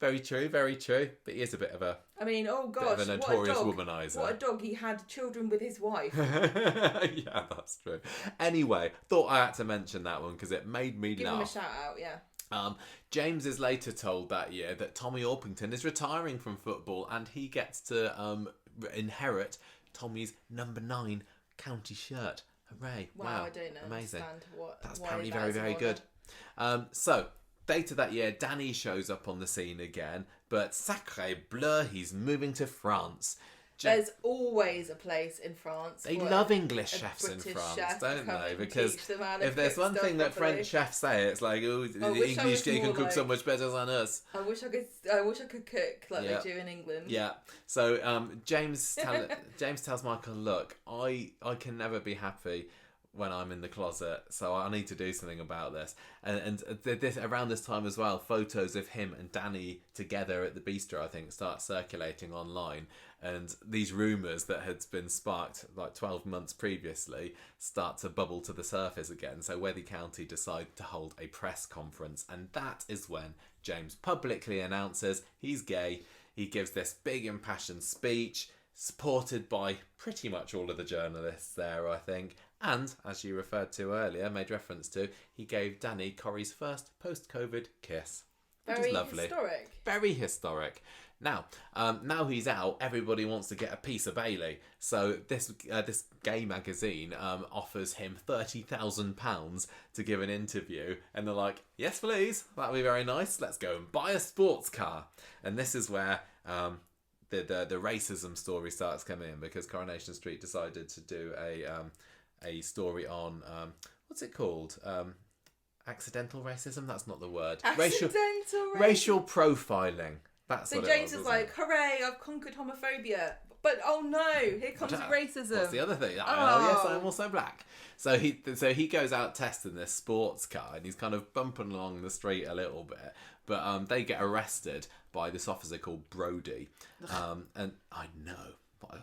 Very true. But he is a bit of a...
I mean, oh gosh,
bit of a notorious womanizer.
What a dog. He had children with his wife.
Yeah, that's true. Anyway, thought I had to mention that one because it made me laugh.
Give him a shout out, yeah.
James is later told that year that Tommy Orpington is retiring from football, and he gets to inherit Tommy's number 9 county shirt. Hooray.
Wow, I don't know.
Amazing. That's
why
apparently very, very good. So, later that year, Danny shows up on the scene again, but sacré bleu, he's moving to France.
There's always a place in France.
They love English chefs in France, don't they? Because if there's one thing that French chefs say, it's like, oh, the English they can cook so much better than us.
I wish I could cook like they do in England.
Yeah. So James tells Michael, look, I can never be happy when I'm in the closet, so I need to do something about this. And this around this time as well, photos of him and Danny together at the bistro, I think, start circulating online. And these rumours that had been sparked like 12 months previously start to bubble to the surface again. So Worthing County decide to hold a press conference, and that is when James publicly announces he's gay. He gives this big impassioned speech. supported by pretty much all of the journalists there, I think. And, as you referred to earlier, made reference to, he gave Danny Corrie's first post-COVID kiss.
Very historic.
Very historic. Now, now he's out, everybody wants to get a piece of Bailey. So this gay magazine offers him £30,000 to give an interview. And they're like, yes, please. That'll be very nice. Let's go and buy a sports car. And this is where the racism story starts coming in, because Coronation Street decided to do a story on, what's it called? Accidental racism? That's not the word. Racial profiling. That's
so James is like, hooray, I've conquered homophobia. But oh no, here comes racism.
What's the other thing? Oh yes, I'm also black. So he goes out testing this sports car, and he's kind of bumping along the street a little bit. But they get arrested by this officer called Brody. And I know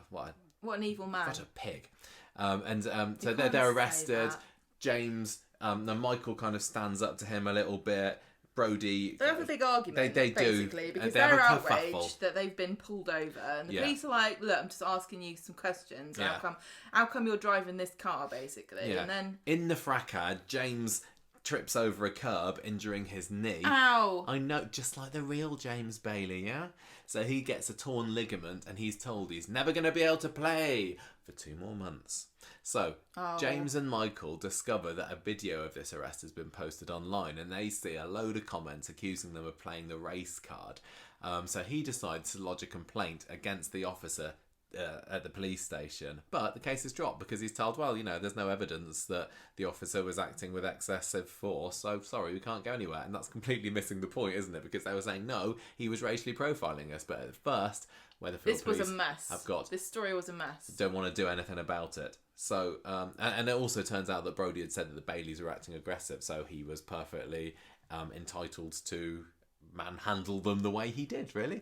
what
an evil man.
What a pig. So they're arrested. James, Michael kind of stands up to him a little bit. Brody.
They have a big argument.
They
basically,
do.
Because they're outraged that they've been pulled over, and the police are like, "Look, I'm just asking you some questions.
Yeah.
How come you're driving this car, basically?"
Yeah.
And then
in the fracas, James trips over a curb, injuring his knee.
Ow!
I know, just like the real James Bailey, yeah? So he gets a torn ligament, and he's told he's never going to be able to play for 2 more months. So, James and Michael discover that a video of this arrest has been posted online, and they see a load of comments accusing them of playing the race card. So he decides to lodge a complaint against the officer at the police station, but the case is dropped because he's told, well, there's no evidence that the officer was acting with excessive force, so sorry, we can't go anywhere. And that's completely missing the point, isn't it? Because they were saying, no, he was racially profiling us, but at first, Weatherfield police
was a mess. This story was a mess.
Don't want to do anything about it. So, and it also turns out that Brody had said that the Baileys were acting aggressive, so he was perfectly entitled to manhandle them the way he did, really.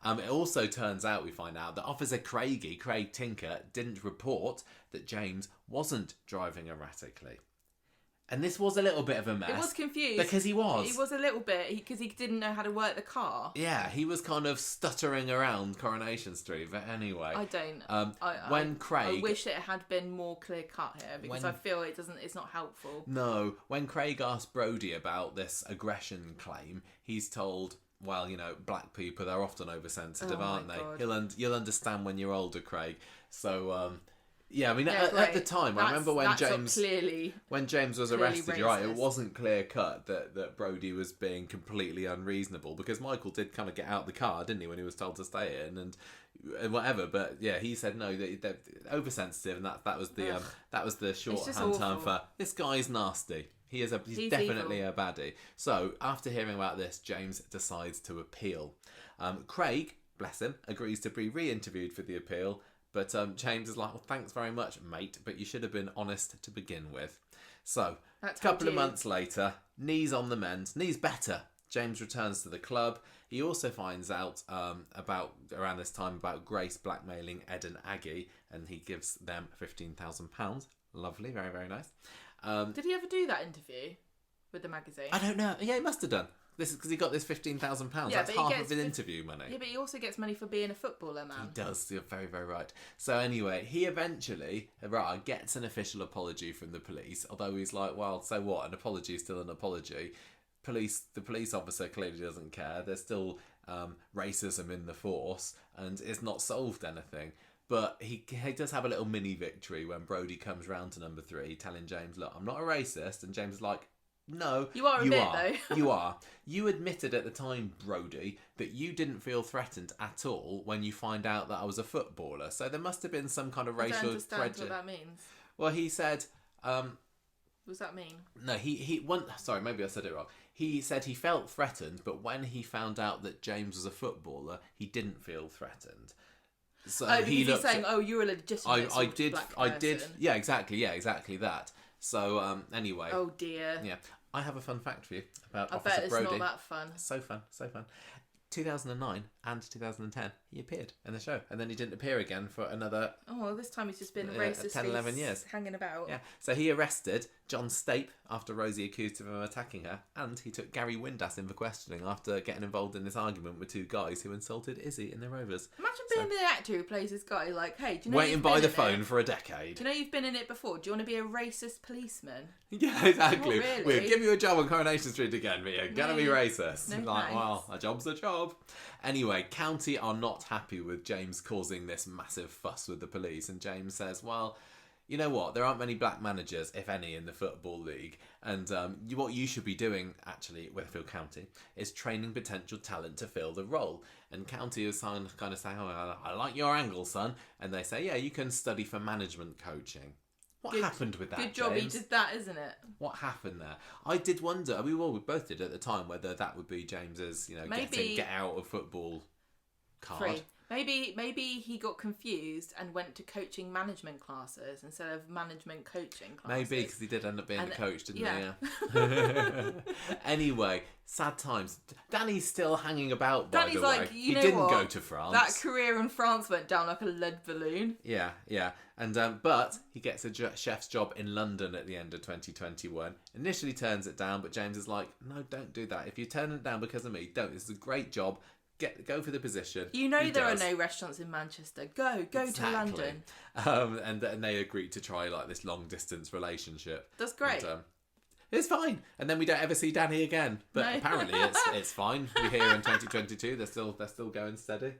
It also turns out, we find out, that Officer Craig Tinker didn't report that James wasn't driving erratically. And this was a little bit of a mess.
It was confused.
Because he was.
He was a little bit, because he didn't know how to work the car.
Yeah, he was kind of stuttering around Coronation Street. But anyway.
I don't.
I
wish it had been more clear cut here, because I feel it's not helpful.
No. When Craig asked Brody about this aggression claim, he's told, well, black people, they're often oversensitive, aren't they?
God.
You'll understand when you're older, Craig. So, yeah, I mean, at the time, I remember when James was arrested, you're right, it wasn't clear cut that Brody was being completely unreasonable, because Michael did kind of get out the car, didn't he, when he was told to stay in and whatever. But yeah, he said no, they're oversensitive, and that was the shorthand term for this guy's nasty. He's definitely evil. A baddie. So after hearing about this, James decides to appeal. Craig, bless him, agrees to be re-interviewed for the appeal. But James is like, well, thanks very much, mate, but you should have been honest to begin with. So, a couple of months later, knees on the mend, knees better. James returns to the club. He also finds out around this time about Grace blackmailing Ed and Aggie, and he gives them £15,000. Lovely, very, very nice.
Did he ever do that interview with the magazine?
I don't know. Yeah, he must have done. This is because he got this £15,000. That's half of his interview money.
Yeah, but he also gets money for being a footballer, man.
He does. You're very, very right. So anyway, he eventually gets an official apology from the police. Although he's like, well, so what? An apology is still an apology. The police officer clearly doesn't care. There's still racism in the force, and it's not solved anything. But he does have a little mini victory when Brody comes round to number 3, telling James, look, I'm not a racist. And James is like, no,
you are. Though.
You are. You admitted at the time, Brody, that you didn't feel threatened at all when you find out that I was a footballer. So there must have been some kind of racial.
I don't understand what that means.
Well, he said.
What does that mean?
No, sorry, maybe I said it wrong. He said he felt threatened, but when he found out that James was a footballer, he didn't feel threatened. So
he's saying, "Oh, you're a legitimate black person."
I did. Yeah, exactly that. So anyway.
Oh dear.
Yeah. I have a fun fact for you about
I
Officer
bet it's
Brody.
not that fun.
So fun. 2009, and 2010, he appeared in the show. And then he didn't appear again for another...
Oh, well, this time he's just been racist
10, 11 years.
Hanging about.
Yeah. So he arrested John Stape after Rosie accused him of attacking her, and he took Gary Windass in for questioning after getting involved in this argument with two guys who insulted Izzy in the Rovers.
Imagine being the actor who plays this guy, like, hey, do you know
waiting by the phone for a decade.
Do you know you've been in it before? Do you want to be a racist policeman?
Yeah, exactly.
Not really.
We'll give you a job on Coronation Street again, but you're going to be racist.
No,
like,
thanks.
well, a job's a job. Anyway, County are not happy with James causing this massive fuss with the police, and James says, well, you know what, there aren't many black managers, if any, in the Football League, and what you should be doing, actually, Weatherfield County, is training potential talent to fill the role. And County is kind of saying, oh, I like your angle, son, and they say, yeah, you can study for management coaching. What happened with that,
Good job
James?
he did that, isn't it?
What happened there? I did wonder, we both did at the time, whether that would be James's, get out of football card.
Free. Maybe he got confused and went to coaching management classes instead of management coaching classes.
Maybe, because he did end up being the coach, didn't he?
Yeah.
Anyway, sad times. Danny's still hanging about, by
Danny's
the
like,
way.
you know
he didn't
what?
go to France.
That career in France went down like a lead balloon.
Yeah. And but he gets a chef's job in London at the end of 2021. Initially turns it down, but James is like, no, don't do that. If you turn it down because of me, don't. This is a great job. Go for the position.
You know there are no restaurants in Manchester. Go to London.
And they agreed to try like this long distance relationship.
That's great.
And, it's fine, and then we don't ever see Danny again. But apparently it's fine. We hear in 2022 they're still going steady.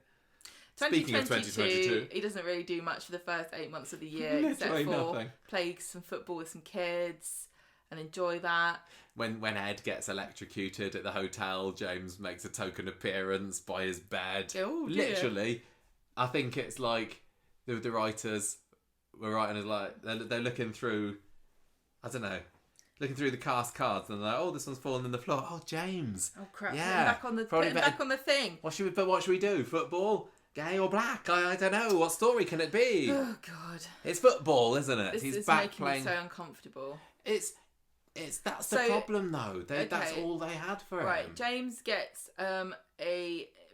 Speaking of 2022,
he doesn't really do much for the first 8 months of the year except for play some football with some kids and enjoy that.
When Ed gets electrocuted at the hotel, James makes a token appearance by his bed.
Oh, dear.
Literally, I think it's like the writers were writing it like they're looking through, I don't know, looking through the cast cards and they're like, oh, this one's fallen in the floor. Oh, James.
Oh crap!
Yeah,
back on the thing.
What should we do? Football? Gay or black? I don't know. What story can it be?
Oh God!
It's football, isn't it?
This
He's
is
back
making
playing.
me so uncomfortable.
That's the problem though. That's all they had for him.
Right, James gets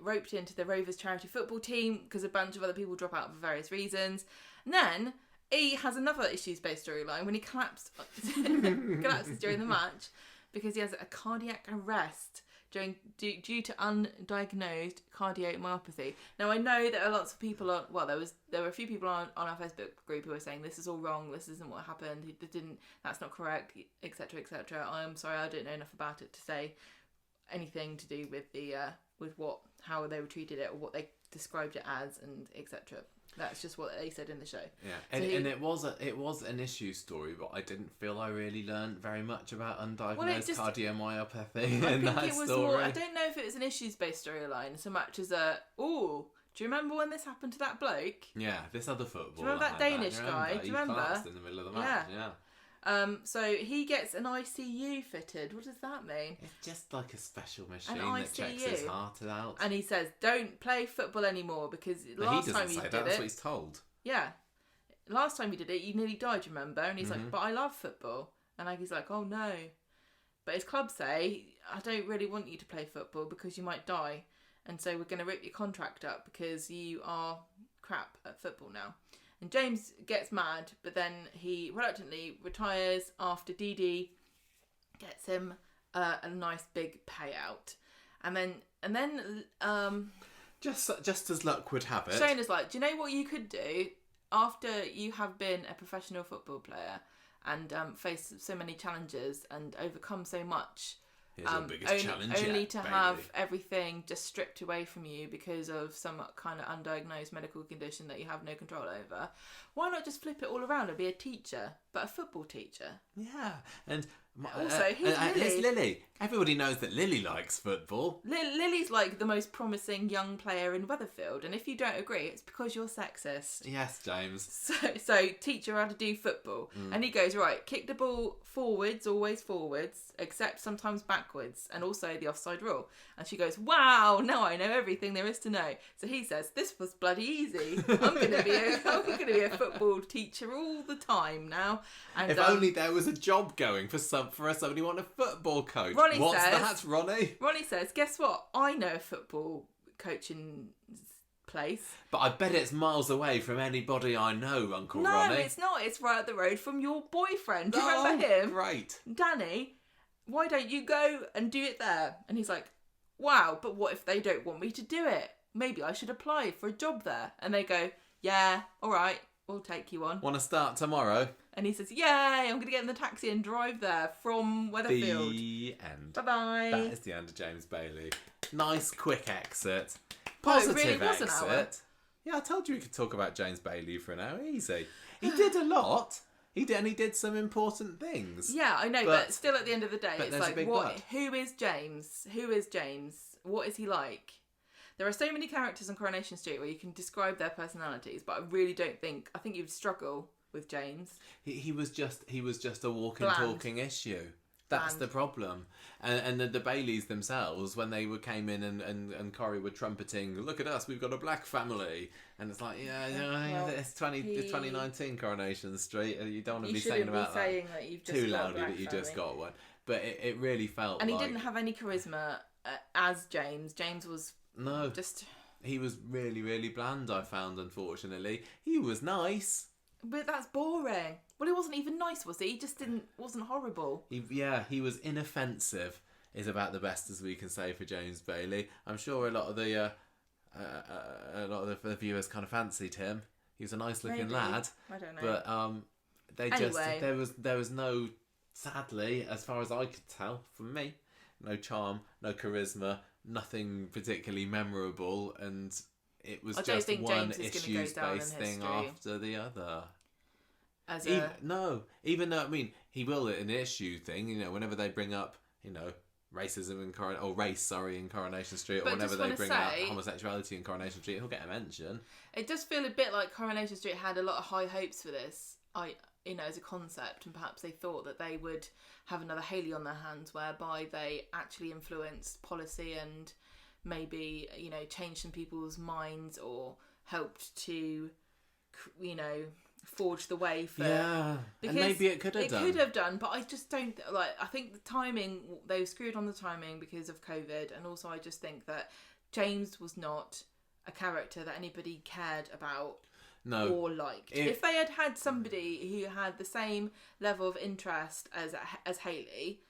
roped into the Rovers charity football team because a bunch of other people drop out for various reasons. And then he has another issues-based storyline when he collapses during the match because he has a cardiac arrest due to undiagnosed cardiomyopathy. Now I know there are lots of people there were a few people on our Facebook group who were saying this is all wrong, this isn't what happened, that's not correct, etc. etc. I'm sorry, I don't know enough about it to say anything to do with the how they were treated it or what they described it as and etc. That's just what they said in the show.
Yeah, and it was an issue story, but I didn't feel I really learned very much about undiagnosed cardiomyopathy in that story.
I don't know if it was an issues-based storyline so much as do you remember when this happened to that bloke?
Yeah, this other footballer.
Do you remember that Danish guy? Do you remember?
He collapsed in the middle of the match. Yeah.
So he gets an ICU fitted. What does that mean?
It's just like a special machine that checks his heart out.
And he says, "Don't play football anymore," because last time he did it,
that's what he's told.
Yeah, last time he did it, you nearly died. Remember? And he's like, "But I love football." And Aggie's like, "Oh no," but his club say, "I don't really want you to play football because you might die, and so we're going to rip your contract up because you are crap at football now." And James gets mad, but then he reluctantly retires after Dee Dee gets him a nice big payout. And then
just as luck would have it,
Shonna's like, do you know what you could do after you have been a professional football player and faced so many challenges and overcome so much?
Here's your biggest challenge
only
yet,
to
baby.
have everything just stripped away from you because of some kind of undiagnosed medical condition that you have no control over. Why not just flip it all around and be a teacher, but a football teacher?
Yeah, and
also here's
Lily. Everybody knows that Lily likes football.
Lily's like the most promising young player in Weatherfield, and if you don't agree, it's because you're sexist.
Yes, James.
So teach her how to do football, and he goes, right, kick the ball forwards, always forwards, except sometimes backwards, and also the offside rule. And she goes, wow, now I know everything there is to know. So he says, this was bloody easy. I'm gonna be a football teacher all the time now. And
if only there was a job going for somebody who want a football coach.
Ronnie
Ronnie says,
guess what? I know a football coaching place.
But I bet it's miles away from anybody I know, Uncle Ronnie.
No, it's not. It's right up the road from your boyfriend. Do you remember him?
Great.
Danny, why don't you go and do it there? And he's like, wow, but what if they don't want me to do it? Maybe I should apply for a job there. And they go, yeah, all right, we'll take you on.
Want to start tomorrow?
And he says, yay, I'm going to get in the taxi and drive there from Weatherfield.
The end.
Bye-bye.
That is the end of James Bailey. Nice, quick exit. Positive
it really was
exit.
an hour.
Yeah, I told you we could talk about James Bailey for an hour. Easy. He did a lot. He did some important things.
Yeah, I know, but still at the end of the day, it's like,
but.
Who is James? Who is James? What is he like? There are so many characters on Coronation Street where you can describe their personalities, but I really don't think... I think you'd struggle with James.
He was just a walking, talking issue. That's the problem. And the Baileys themselves, when they came in and Corrie were trumpeting, look at us, we've got a black family. And it's like, it's 2019 Coronation Street. You don't want to be saying about that
you've just
too loudly that you just got one. But it really felt
and he didn't have any charisma as James. James was...
No. He was really, really bland, I found, unfortunately. He was nice.
But that's boring. Well, he wasn't even nice, was he? He just wasn't horrible.
He was inoffensive, is about the best as we can say for James Bailey. I'm sure a lot of the viewers kind of fancied him. He was a nice looking lad.
I don't know.
But there was no, sadly, as far as I could tell, from me, no charm, no charisma, nothing particularly memorable, and it was just one issues-based thing after the other. Even though, I mean, he will an issue thing, whenever they bring up, racism in in Coronation Street, or whenever they bring up homosexuality in Coronation Street, he'll get a mention.
It does feel a bit like Coronation Street had a lot of high hopes for this, as a concept, and perhaps they thought that they would have another Hayley on their hands, whereby they actually influenced policy and maybe, changed some people's minds or helped to, forge the way for...
Yeah, and maybe it could have done.
It could have done, but I just don't... I think the timing, they were screwed on the timing because of COVID, and also I just think that James was not a character that anybody cared about.
No.
Or liked. If they had somebody who had the same level of interest as Hayley,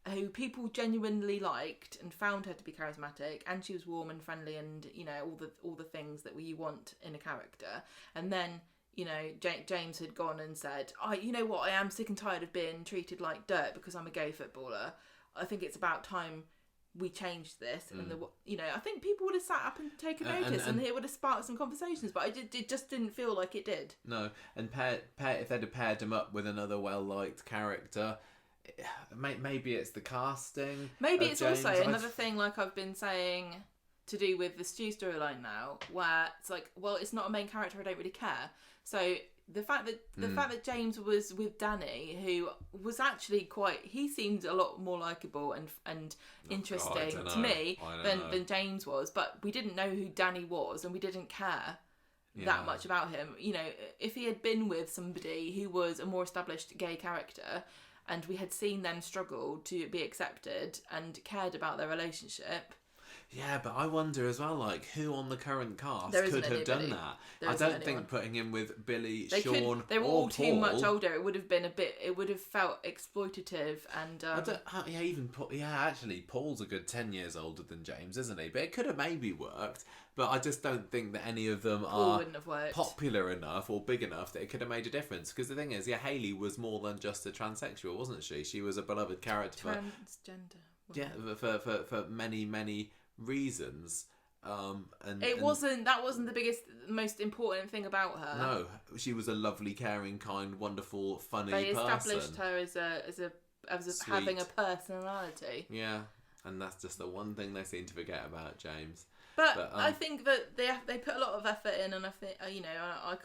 who people genuinely liked and found her to be charismatic, and she was warm and friendly, and all the things that you want in a character, and then James had gone and said, you know what, I am sick and tired of being treated like dirt because I'm a gay footballer. I think it's about time we changed this, and I think people would have sat up and taken notice, and it would have sparked some conversations. But it just didn't feel like it did.
No, and if they'd have paired him up with another well-liked character, maybe it's the casting.
Maybe it's James. Also another thing, like I've been saying, to do with the Stu storyline now, where it's like, well, it's not a main character, I don't really care. So the fact that James was with Danny, who was actually he seemed a lot more likeable and interesting to me than James was, but we didn't know who Danny was, and we didn't care that much about him. If he had been with somebody who was a more established gay character, and we had seen them struggle to be accepted and cared about their relationship.
Yeah, but I wonder as well, who on the current cast could have done that? I don't think putting him with Billy, Sean,
they were
or
all
Paul,
too much older. It would have been it would have felt exploitative and.
Actually, Paul's a good 10 years older than James, isn't he? But it could have maybe worked. But I just don't think that any of them are popular enough or big enough that it could have made a difference. Because the thing is, Hayley was more than just a transsexual, wasn't she? She was a beloved character.
Transgender.
For many, many reasons.
That wasn't the most important thing about her.
No, she was a lovely, caring, kind, wonderful, funny person. They
established her as having a personality.
Yeah, and that's just the one thing they seem to forget about James.
But I think that they put a lot of effort in, and I think I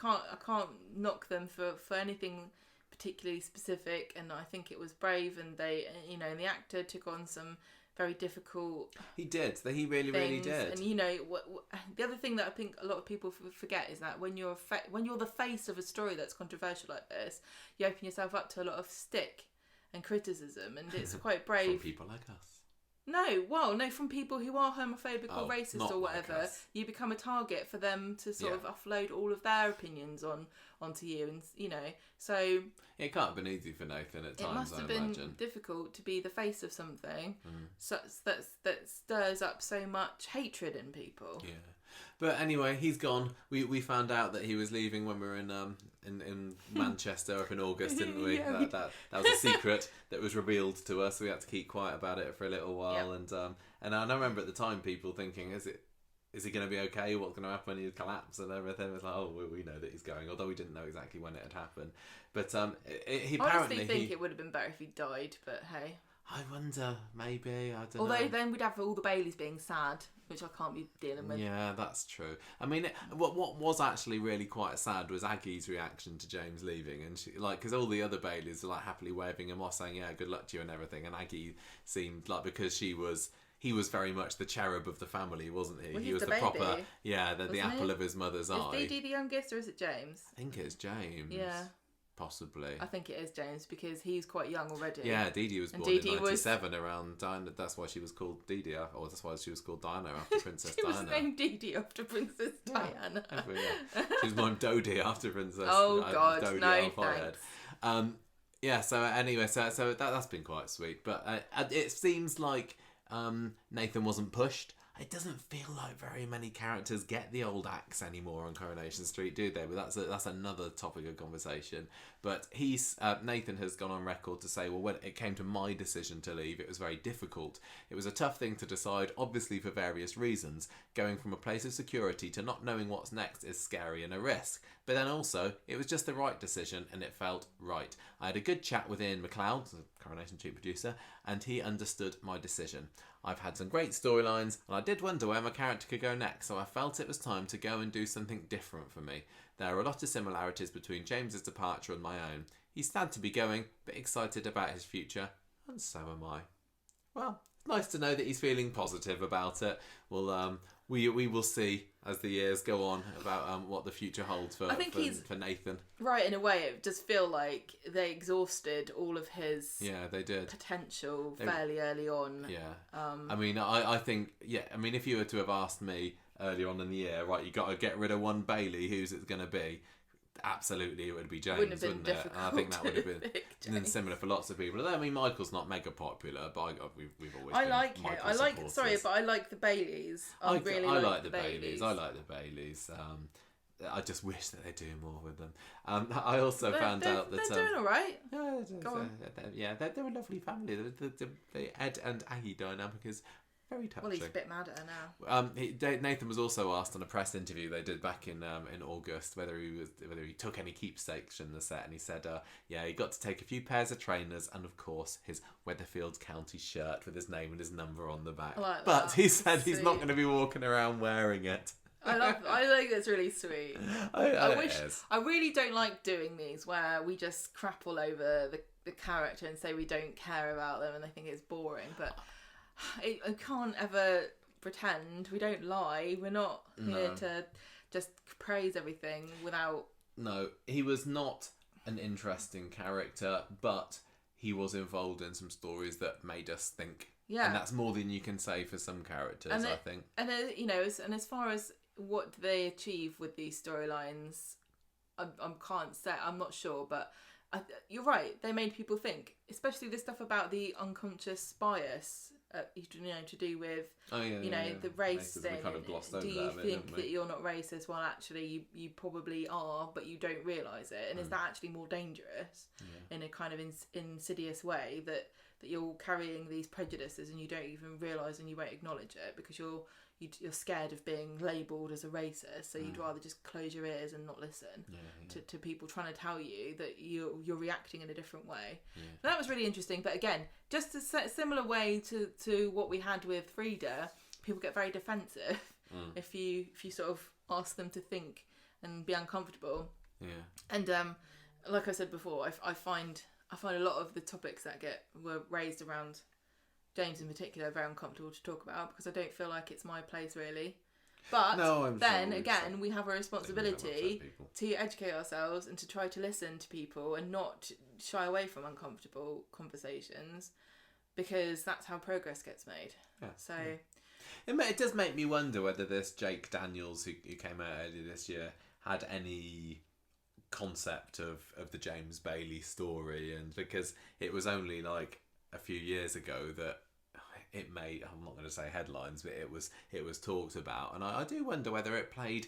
can't knock them for anything particularly specific, and I think it was brave, and they and the actor took on some very difficult.
He did. He really, really did.
And the other thing that I think a lot of people forget is that when you're the face of a story that's controversial like this, you open yourself up to a lot of stick and criticism, and it's quite brave.
From people like us.
No, from people who are homophobic or racist or whatever.
Like
you become a target for them to sort of offload all of their opinions onto you, and so
it can't have been easy for Nathan at times.
It must have been difficult to be the face of something that stirs up so much hatred in people.
Yeah. But anyway, he's gone. We found out that he was leaving when we were in Manchester up in August, didn't we? That was a secret that was revealed to us. We had to keep quiet about it for a little while, and I remember at the time people thinking, is he going to be okay? What's going to happen when he collapses and everything? It was like, we know that he's going, although we didn't know exactly when it had happened. But he apparently...
I honestly think it would have been better if he died, but hey.
I wonder, maybe, I don't know.
Although then we'd have all the Baileys being sad, which I can't be dealing with.
Yeah, that's true. I mean, what was actually really quite sad was Aggie's reaction to James leaving, and she, because all the other Baileys are happily waving him off, saying, "Yeah, good luck to you" and everything. And Aggie seemed because he was very much the cherub of the family, wasn't he?
Well,
he was
the
proper, the apple of his mother's eye.
Is Dee Dee the youngest, or is it James?
I think it's James.
Yeah.
Possibly.
I think it is James because he's quite young already.
Yeah, Dee Dee was born in 1997 around Diana. That's why she was called Dee Dee, or that's why she was called Diana after Princess Diana.
She was named Dee Dee after Princess Diana.
She was named Dodie after Princess.
Oh God,
Dodie
no thanks.
Yeah. So anyway, so that's been quite sweet, but it seems like Nathan wasn't pushed. It doesn't feel like very many characters get the old axe anymore on Coronation Street, do they? But that's another topic of conversation. But Nathan has gone on record to say, well, when it came to my decision to leave, it was very difficult. It was a tough thing to decide, obviously for various reasons. Going from a place of security to not knowing what's next is scary and a risk. But then also, it was just the right decision and it felt right. I had a good chat with Ian McLeod, the Coronation Street producer, and he understood my decision. I've had some great storylines, and I did wonder where my character could go next, so I felt it was time to go and do something different for me. There are a lot of similarities between James's departure and my own. He's sad to be going, but excited about his future, and so am I. Well, it's nice to know that he's feeling positive about it. Well, we will see as the years go on about what the future holds for Nathan.
Right, in a way, it does feel like they exhausted all of his
they did
potential fairly early on.
Yeah. I mean, I think, if you were to have asked me earlier on in the year, right, you got to get rid of one Bailey, who's it going to be? Absolutely, it would be James, wouldn't it? And I think that would have been similar for lots of people. I mean, Michael's not mega popular, but we've always.
I like it. I like. Supporters. Sorry, but I like the Baileys. I like the
Baileys. I like the Baileys. I just wish that they're doing more with them. I also found out that
they're doing all right.
They're a lovely family. The Ed and Aggie dynamic is very touching.
Well, he's a bit mad at her now.
Nathan was also asked on a press interview they did back in August whether he took any keepsakes from the set, and he said, he got to take a few pairs of trainers and of course his Weatherfield County shirt with his name and his number on the back. But he said he's not going to be walking around wearing it.
I think that's really sweet. I really don't like doing these where we just crap all over the character and say we don't care about them and they think it's boring, but I can't ever pretend. We don't lie. We're not here to just praise everything without...
No, he was not an interesting character, but he was involved in some stories that made us think. Yeah. And that's more than you can say for some characters, I think.
And as far as what they achieve with these storylines, I can't say. I'm not sure, but you're right. They made people think, especially the stuff about the unconscious bias. To do with the race thing.
Kind of
do you think that you're not racist? Well, actually, you probably are, but you don't realise it. And is that actually more dangerous in a kind of insidious way that you're carrying these prejudices and you don't even realise and you won't acknowledge it because you're scared of being labelled as a racist, so you'd rather just close your ears and not listen to people trying to tell you that you're reacting in a different way. So that was really interesting. But again, just a similar way to what we had with Frida, people get very defensive if you sort of ask them to think and be uncomfortable. Yeah. And like I said before, I find a lot of the topics that were raised around James in particular very uncomfortable to talk about because I don't feel like it's my place really. But we have a responsibility to educate ourselves and to try to listen to people and not shy away from uncomfortable conversations. because that's how progress gets made.
Yeah.
So.
Yeah. It does make me wonder whether this Jake Daniels, who came out earlier this year, had any concept of the James Bailey story, and because it was only like a few years ago that it made, I'm not going to say headlines, but it was talked about, and I do wonder whether it played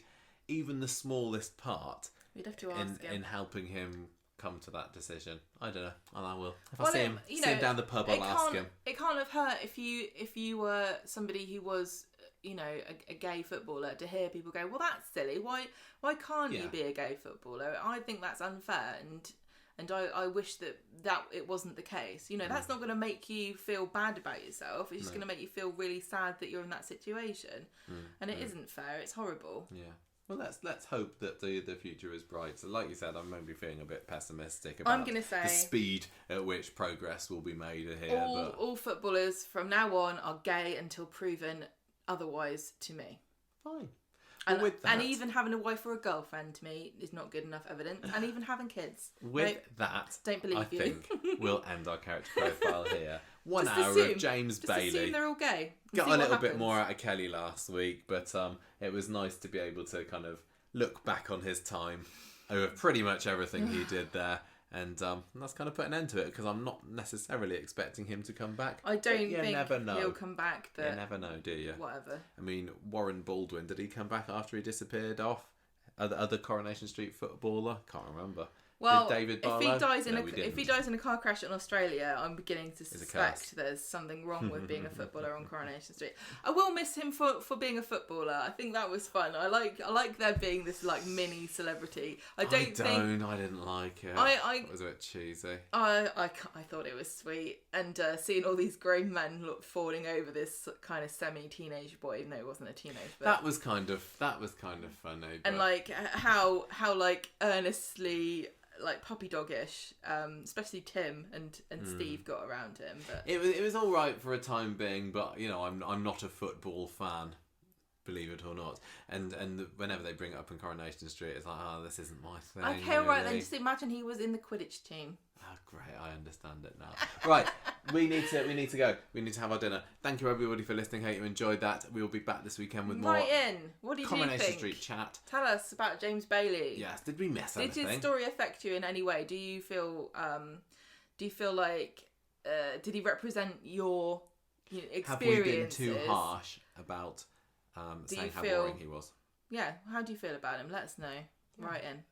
even the smallest part in helping him come to that decision. I don't know, and I will. If I see him down the pub, I'll ask him.
It can't have hurt if you were somebody who was, a gay footballer, to hear people go, well, that's silly. Why can't you be a gay footballer? I think that's unfair, and I wish that it wasn't the case. That's not going to make you feel bad about yourself. It's just going to make you feel really sad that you're in that situation, and it isn't fair. It's horrible.
Yeah. Well, let's hope that the future is bright. So, like you said, I'm maybe feeling a bit pessimistic about the speed at which progress will be made here.
All footballers from now on are gay until proven otherwise to me.
Fine.
And, with that, and even having a wife or a girlfriend to me is not good enough evidence. And even having kids.
That,
don't believe
I think we'll end our character profile here. 1 hour of James Bailey.
Assume they're all gay.
Got a little bit more out of Kelly last week, but it was nice to be able to kind of look back on his time over pretty much everything he did there. And that's kind of put an end to it, because I'm not necessarily expecting him to come back.
I don't think he'll come back.
You never know, do you?
Whatever.
I mean, Warren Baldwin, did he come back after he disappeared off? Other Coronation Street footballer? Can't remember.
Well,
David
if he dies in a car crash in Australia, I'm beginning to suspect there's something wrong with being a footballer on Coronation Street. I will miss him for being a footballer. I think that was fun. I like there being this like mini celebrity. I didn't
like it. It was a bit cheesy.
I thought it was sweet, and seeing all these grown men falling over this kind of semi-teenage boy, even though it wasn't a teenage. But
that was kind of funny.
And like how like earnestly, like puppy doggish, especially Tim and Steve got around him. But
it was all right for a time being, but I'm not a football fan, believe it or not. And whenever they bring it up in Coronation Street, it's like, this isn't my thing.
Okay, all right then. Just imagine he was in the Quidditch team.
Oh, great! I understand it now. Right, we need to go. We need to have our dinner. Thank you everybody for listening. Hope you enjoyed that. We will be back this weekend with more.
What did you think?
Coronation Street chat.
Tell us about James Bailey.
Yes. Did we miss anything?
Did his story affect you in any way? Do you feel like did he represent your experiences?
Have we been too harsh about saying how boring he was?
Yeah. How do you feel about him? Let us know. Write in.